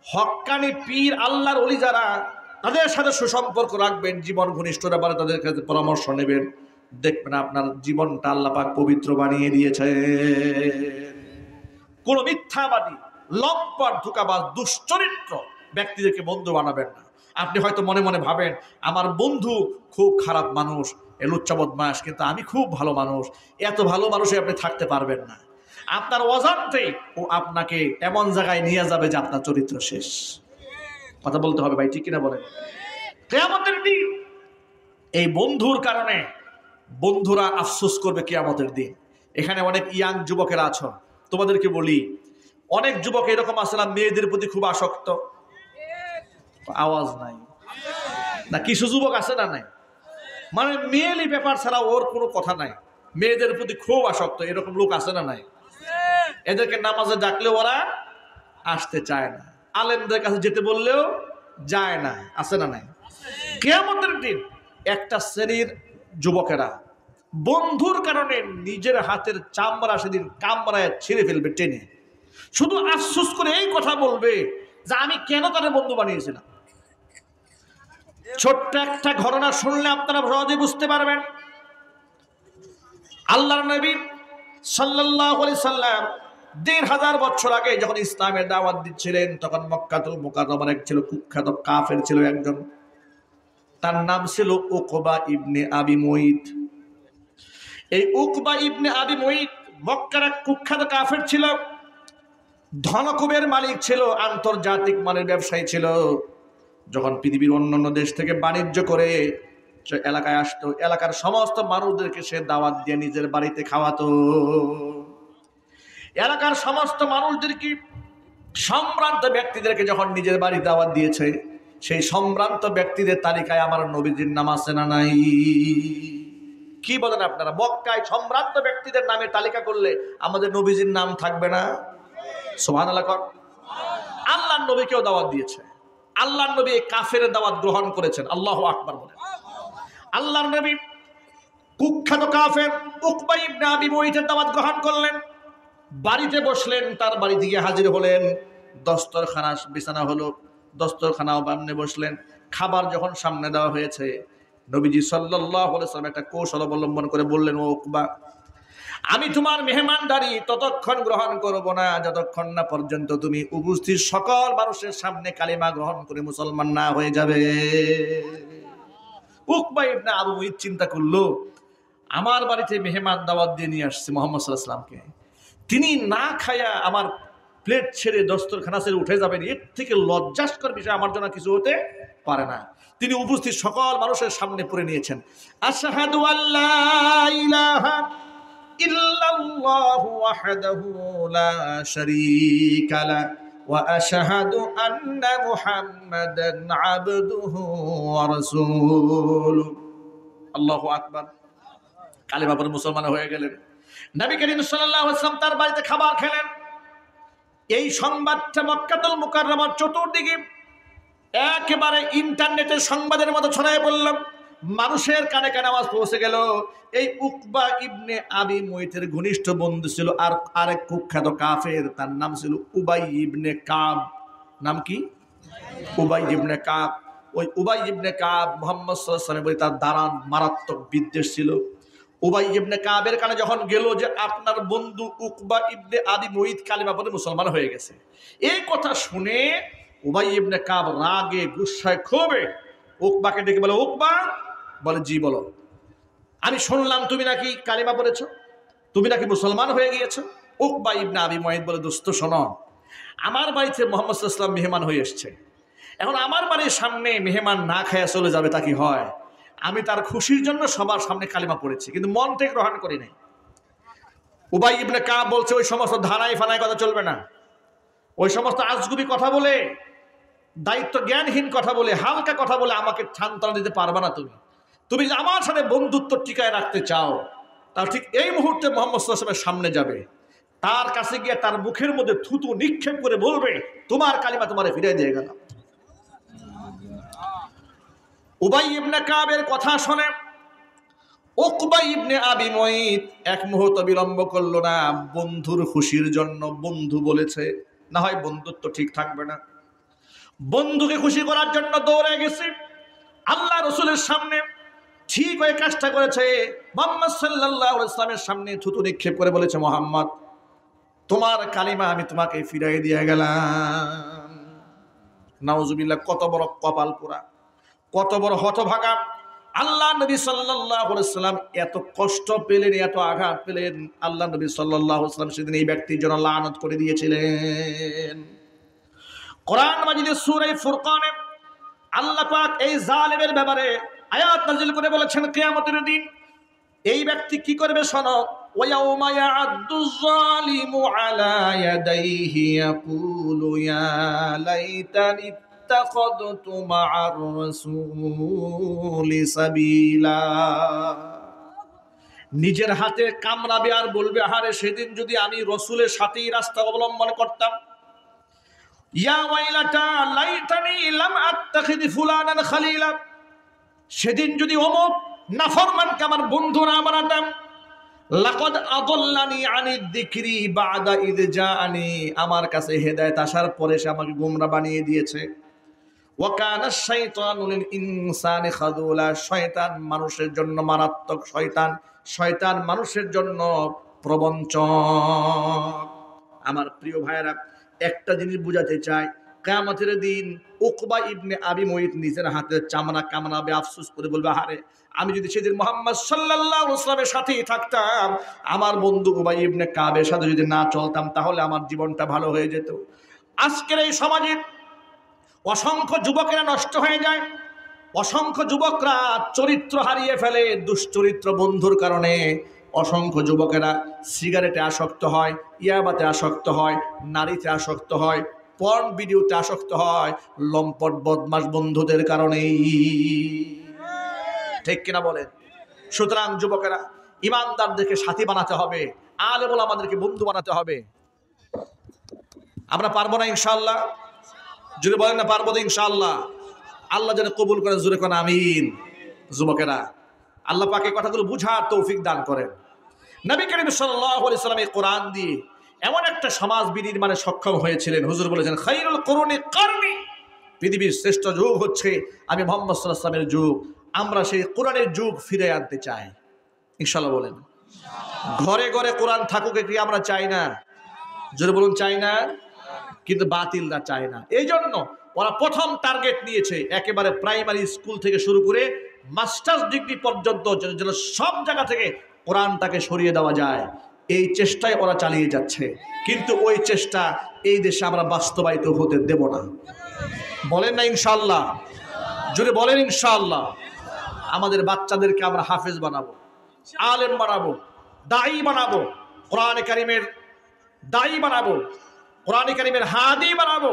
হক্কানি পীর, আল্লাহর ওলি যারা, তাদের সাথে সুসম্পর্ক রাখবেন। জীবন ঘনিষ্ঠরা পারে তাদের কাছে পরামর্শ নেবেন। দেখবেন আপনার জীবনটা আল্লাহ পাক পবিত্র বানিয়ে দিয়েছে। কোন মিথ্যাবাদী, লম্পট, ধোঁকাবাজ, দুশ্চরিত্র ব্যক্তিদেরকে বন্ধু বানাবেন না। আপনি হয়তো মনে মনে ভাবেন আমার বন্ধু খুব খারাপ মানুষ, লুচ্চা বদমাশ, কিন্তু আমি খুব ভালো মানুষ। এত ভালো মানুষই আপনি থাকতে পারবেন না। আপনার অজান্তেই ও আপনাকে এমন জায়গায় নিয়ে যাবে যে আপনার চরিত্র শেষ। কথা বলতে হবে ভাই, ঠিক কিনা বলেন? কিয়ামতের দিন এই বন্ধুর কারণে বন্ধুরা আফসোস করবে কিয়ামতের দিন। এখানে অনেক ইয়াং যুবকেরা আছো, তোমাদেরকে বলি, অনেক যুবক এরকম আছে না মেয়েদের প্রতি খুব আসক্ত? আওয়াজ নাই না? কিছু যুবক আছে না নাই? মানে মেয়েলি ব্যাপার ছাড়া ওর কোনো কথা নাই, মেয়েদের প্রতি খুব আসক্ত, এরকম লোক আছে না নাই? এদেরকে নামাজে ডাকলে ওরা আসতে চায় না, আলেমদের কাছে যেতে বললেও যায় না, আছে না নাই? কিয়ামতের দিন একটা শ্রেণীর যুবকেরা বন্ধুর কারণে নিজের হাতের চামড়া সেদিন কামড়ায় ছিঁড়ে ফেলবে টেনে। শুধু আফসোস করে এই কথা বলবে যে আমি কেন তাদের বন্ধু বানিয়েছিলাম। ছোট্ট একটা ঘটনা শুনলে আপনারা সহজে বুঝতে পারবেন। আল্লাহর নবী সাল্লাল্লাহু আলাইহি সাল্লাম ১৫০০ বছর আগে যখন ইসলামের দাওয়াত দিচ্ছিলেন, তখন মক্কাতুল মুকাররমার এক ছিল কুখ্যাত কাফের ছিল একজন, তার নাম ছিল উকবা ইবনে আবি মুইত। এই উকবা ইবনে আবি মুইত মক্কার এক কুখ্যাত কাফের ছিল, ধনকুবের মালিক ছিল, আন্তর্জাতিক মানের ব্যবসায়ী ছিল। যখন পৃথিবীর অন্যান্য দেশ থেকে বাণিজ্য করে এলাকায় আসতো, এলাকার সমস্ত মানুষদেরকে সে দাওয়াত দিয়ে নিজের বাড়িতে খাওয়াতো। এলাকার সমস্ত মানুষদেরকে, সম্ভ্রান্ত ব্যক্তিদেরকে যখন নিজের বাড়ি দাওয়াত দিয়েছে, সেই সম্ভ্রান্ত ব্যক্তিদের তালিকায় আমার নবীজির নাম আছে না নাই? কি বলেন আপনারা? মক্কায় সম্ভ্রান্ত ব্যক্তিদের নামের তালিকা করলে আমাদের নবীজির নাম থাকবে না? সুবহানাল্লাহ। আল্লাহর নবীকেও দাওয়াত দিয়েছে, আল্লাহর নবী এই কাফের দাওয়াত গ্রহণ করেছেন। আল্লাহু আকবার বলেন। আল্লাহর নবী কুখ্যাত কাফের উকবা ইবনে আবি মুইতের দাওয়াত গ্রহণ করলেন, বাড়িতে বসলেন, তার বাড়ি থেকে হাজির হলেন, দস্তরখানা বিছানা হলো, দস্তরখানাও সামনে বসলেন। খাবার যখন সামনে দেওয়া হয়েছে, নবীজি সাল্লাল্লাহু আলাইহি ওয়াসাল্লাম একটা কৌশল অবলম্বন করে বললেন, ও উকবা, আমি তোমার মেহমানদারি ততক্ষণ গ্রহণ করব না যতক্ষণ না পর্যন্ত তুমি উপস্থিত সকল মানুষের সামনে কালিমা গ্রহণ করে মুসলমান না হয়ে যাবে। উকবা ইবনে আবু মুইত চিন্তা করলো, আমার বাড়িতে মেহমান দাওয়াত দিয়ে নিয়ে আসছে মুহাম্মদ সাল্লাল্লাহু আলাইহি ওয়াসাল্লামকে, তিনি না খায়া আমার প্লেট ছেড়ে দস্তরখানা ছেড়ে উঠে যাবেন, এর থেকে লজ্জাস্কর বিষয় আমার জন্য কিছু হতে পারে না। তিনি উপস্থিত সকল মানুষের সামনে পড়ে নিয়েছেন, আশহাদু আল্লা ইলাহা ইল্লাল্লাহু ওয়াহদাহু লা শারীকা লাহু ওয়া আশহাদু আন্না মুহাম্মাদান আবদুহু ওয়া রাসূলুহু। আল্লাহু আকবার। কালেমা পড়ে মুসলমান হয়ে গেলেন। নবী করিম সাল্লাল্লাহু আলাইহি ওয়াসাল্লাম তার বাড়িতে খাবার খেলেন। এই সংবাদটা মক্কাতুল মুকাররমার চতুর্দিকে একেবারে ইন্টারনেটের সংবাদের মতো ছড়ায় পড়ল, মানুষের কানে কানে আওয়াজ পৌঁছে গেল। এই উকবা ইবনে আবি মুইতের ঘনিষ্ঠ বন্ধু ছিল আর আরেক কুখ্যাত কাফের, তার নাম ছিল উবাই ইবনে কাব। নাম কি? উবাই ইবনে কাব। ওই উবাই ইবনে কাব মুহাম্মদ সাল্লাল্লাহু আলাইহি ওয়াসাল্লামের তার দারান মারাত্মক বিদ্বেষ ছিল। উবাই ইবনে কাবের কানে যখন গেল যে আপনার বন্ধু উকবা ইবনে আবি মুইত কালিমা পড়ে মুসলমান হয়ে গেছে, এই কথা শুনে উবাই ইবনে কাব রাগে গুসায় ক্ষোভে উকবাকে ডেকে বলে, উকবা, বলে জি বলো, আমি শুনলাম তুমি নাকি কালিমা পড়েছো, তুমি নাকি মুসলমান হয়ে গিয়েছো। উকবা ইবনে আবি মুইত বলে, দোস্ত শোনো, আমার বাড়িতে মুহাম্মদ সাল্লাল্লাহু আলাইহি ওয়াসাল্লাম মেহমান হয়ে এসছে, এখন আমার বাড়ির সামনে মেহমান না খায়া চলে যাবে তা কি হয়? আমি তার খুশির জন্য সবার সামনে কালিমা পড়েছি, কিন্তু মন থেকে গ্রহণ করি নাই। উবাই ইবনে কাব বলছে, ওই সমস্ত ধানাই ফানায় কথা চলবে না, ওই সমস্ত আজগুবি কথা বলে, দায়িত্ব জ্ঞানহীন কথা বলে, হালকা কথা বলে আমাকে সান্ত্বনা দিতে পারবে না। তুমি যদি আমার সাথে বন্ধুত্ব টিকায় রাখতে চাও, তাহলে ঠিক এই মুহূর্তে মুহাম্মদ সাল্লাল্লাহু আলাইহি ওয়াসাল্লামের সামনে যাবে, তার কাছে গিয়ে তার মুখের মধ্যে থুতু নিক্ষেপ করে বলবে, তোমার কালিমা তোমারে ফিরিয়ে দিয়ে গেলাম। উবাই ইবনে কাবের কথা শুনে উকবা ইবনে আবি মুঈত এক মুহূর্ত বিলম্ব করলো না। বন্ধুর খুশির জন্য বন্ধু বলেছে, না হয় বন্ধুত্ব ঠিক থাকবে না। বন্ধুকে খুশি করার জন্য দৌড়ে গেছে আল্লাহ রাসূলের সামনে। ঠিক ওই কাজটা করেছে। মুহাম্মদ সাল্লাল্লাহু আলাইহি ওয়াসাল্লামের সামনে থুতু নিক্ষেপ করে বলেছে, মুহাম্মদ তোমার কালিমা আমি তোমাকে ফিরিয়ে দিয়ে গেলাম। নাউজুবিল্লাহ, কত বড় কপাল পোড়া, কত বড় হতভাগা। আল্লাহ নবী সাল্লাল্লাহু আলাইহি ওয়াসাল্লাম এত কষ্ট পেলেন, এত আঘাত পেলেন। আল্লাহ নবী সাল্লাল্লাহু আলাইহি ওয়াসাল্লাম সেদিন এই ব্যক্তির জন্য লানত করে দিয়েছিলেন। কোরআন মাজিদের সূরা ফুরকানে আল্লাহ পাক এই জালেমের ব্যাপারে আয়াত নাযিল করে বলেছেন, কিয়ামতের দিন এই ব্যক্তি কি করবে শোনো। ওয়ায়াউমা ইয়া'আদ্দুয যালিমু আলা ইয়াদাইহি ইয়াকুলু ইয়া লাইতানি ইত্তাখাযতু মা'আর রাসূলি সাবিলা। নিজের হাতে কামড়াবে আর বলবে, আহারে সেদিন যদি আমি রাসূলের সাথেই রাস্তা অবলম্বন করতাম। ইয়া ওয়াইলাতা লাইতানি লাম আত্তাখিয ফুলানান খালিলা, সেদিন যদি অমুক নাফরমানকে আমার বন্ধু না বানাতাম। লাকাদ আদাল্লানি আনিদ যিকরি বাদা ইয জাআনি, আমার কাছে হেদায়েত আসার পরে সে আমাকে গোমরা বানিয়ে দিয়েছে। ওয়া কানা শাইতানু লিল ইনসানি খাযুলা, শয়তান মানুষের জন্য মারাত্মক। শয়তান মানুষের জন্য প্রবঞ্চক। আমার প্রিয় ভাইরা, একটা জিনিস বুঝাতে চাই, কিয়ামতের দিন উকবা ইবনে আবি মুঈত নিজের হাতে চামড়া কামড়াবে, আফসোস করে বলবে, আরে আমি যদি সেদিন মুহাম্মদ সাল্লাল্লাহু আলাইহি ওয়াসাল্লামের সাথেই থাকতাম, আমার বন্ধু উবাই ইবনে কাবের সাথে যদি না চলতাম, তাহলে আমার জীবনটা ভালো হয়ে যেত। আজকের এই সমাজে অসংখ্য যুবকেরা নষ্ট হয়ে যায়, অসংখ্য যুবকরা চরিত্র হারিয়ে ফেলে দুশ্চরিত্র বন্ধুর কারণে। অসংখ্য যুবকেরা সিগারেটে আসক্ত হয়, ইয়াবাতে আসক্ত হয়, নারীতে আসক্ত হয়, পর্ন ভিডিওতে আসক্ত হয়, লম্পট বদমাশ বন্ধুদের কারণেই। ঠিক কিনা বলেন? সুতরাং যুবকেরা, ইমানদারদেরকে সাথী বানাতে হবে, আলেম ওলামাদেরকে বন্ধু বানাতে হবে। আমরা পারবো না ইনশাআল্লাহ? যদি বলেন না পারবো তো ইনশাআল্লাহ। আল্লাহ যেন কবুল করেন, জোরে কোন আমিন। যুবকেরা, আল্লাহ পাক এই কথাগুলো বুঝার তৌফিক দান করেন। নবী করিম সাল্লাল্লাহু আলাইহি ওয়াসাল্লাম এই কোরআন দিয়ে এমন একটা সমাজ বিনির্মাণে সক্ষম হয়েছিলেন। হুজুর বলেছেন, খায়রুল কুরুনি কারনি, পৃথিবীর শ্রেষ্ঠ যুগ হচ্ছে আমি মুহাম্মদ সাল্লাল্লাহু আলাইহি ওয়াসাল্লামের যুগ। আমরা সেই কোরআনের যুগ ফিরে আনতে চাই, ইনশাআল্লাহ বলেন। ঘরে ঘরে কোরআন থাকুক, কি আমরা চাই না? জোরে বলুন, চাই না? কিন্তু বাতিলরা চায় না। এই জন্য ওরা প্রথম টার্গেট নিয়েছে একেবারে প্রাইমারি স্কুল থেকে শুরু করে মাস্টার্স ডিগ্রি পর্যন্ত যেন সব জায়গা থেকে কোরআনটাকে সরিয়ে দেওয়া যায়, এই চেষ্টায় ওরা চালিয়ে যাচ্ছে। কিন্তু ওই চেষ্টা এই দেশে আমরা বাস্তবায়িত হতে দেব না। বলেন না ইনশাআল্লাহ? জোরে বলেন ইনশাআল্লাহ। আমাদের বাচ্চাদেরকে আমরা হাফেজ বানাবো, আলেম বানাবো, দায়ী বানাবো, কোরআনে কারিমের দায়ী বানাবো, কোরআনে কারিমের হাদি বানাবো,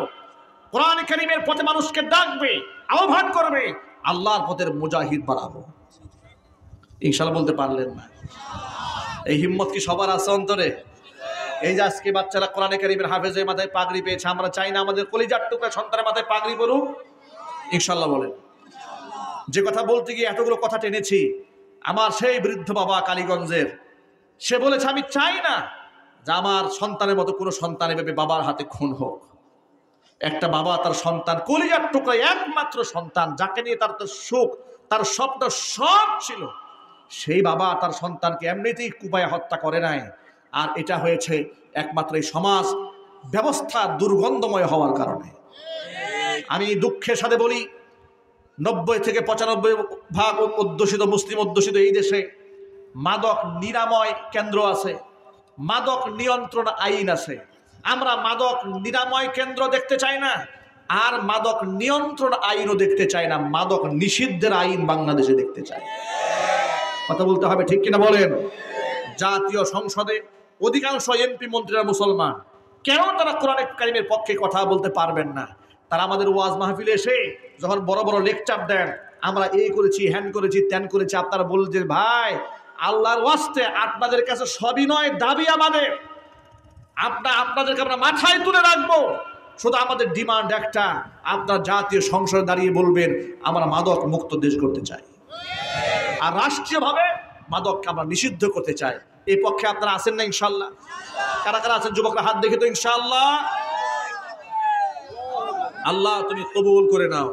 কোরআনে কারিমের পথে মানুষকে ডাকবে, আহ্বান করবে, আল্লাহর পথের মুজাহিদ বানাবো। ইনশাআল্লাহ বলতে পারলেন না? এই হিম্মত কি সবার আছে অন্তরে? এই যে আজকে বাচ্চারা কোরআনে কারিমের হাফেজের মাথায় পাগড়ি পেয়েছে, আমরা চাই না আমাদের কলিজার টুকরা সন্তানের মাথায় পাগড়ি পড়ুক? ইনশাআল্লাহ বলেন। যে কথা বলতে গিয়ে এতগুলো কথা টেনেছি, আমার সেই বৃদ্ধ বাবা কালীগঞ্জের, সে বলেছে, আমি চাই না যে আমার সন্তানের মতো কোনো সন্তান এভাবে বাবার হাতে খুন হোক। একটা বাবা তার সন্তান, কলিজার টুকরা একমাত্র সন্তান, যাকে নিয়ে তার সুখ, তার স্বপ্ন সব ছিল, সেই বাবা তার সন্তানকে এমনিতেই কুপায়ে হত্যা করে নাই। আর এটা হয়েছে একমাত্র এই সমাজ ব্যবস্থা দুর্গন্ধময় হওয়ার কারণে। আমি দুঃখের সাথে বলি, 90 থেকে 95% অধ্যুষিত, মুসলিম অধ্যুষিত এই দেশে মাদক নিরাময় কেন্দ্র আছে, মাদক নিয়ন্ত্রণ আইন আছে। আমরা মাদক নিরাময় কেন্দ্র দেখতে চাই না, আর মাদক নিয়ন্ত্রণ আইনও দেখতে চাই না, মাদক নিষিদ্ধের আইন বাংলাদেশে দেখতে চাই। কথা বলতে হবে, ঠিক কিনা বলেন? জাতীয় সংসদে অধিকাংশ এমপি মন্ত্রীরা মুসলমান, কেন তারা কোরআন কারীমের পক্ষে কথা বলতে পারবেন না? তারা আমাদের ওয়াজ মাহফিলে এসে যখন বড় বড় লেকচার দেন, আমরা এই করেছি, হ্যান করেছি, ত্যান করেছি, আপনারা বলছেন ভাই আল্লাহর ওয়াস্তে আপনাদের কাছে সবই নয়, দাবি আমাদের, আপনাদেরকে আমরা মাথায় তুলে রাখবো। শুধু আমাদের ডিমান্ড একটা, আপনার জাতীয় সংসদে দাঁড়িয়ে বলবেন আমরা মাদক মুক্ত দেশ করতে চাই, আর রাষ্ট্রীয়ভাবে মাদককে আমরা নিষিদ্ধ করতে চাই। এই পক্ষে আপনারা আছেন না ইনশাল্লাহ? কারা কারা আছেন যুবকরা হাত দেখে তো ইনশাল্লাহ। আল্লাহ তুমি কবুল করে নাও।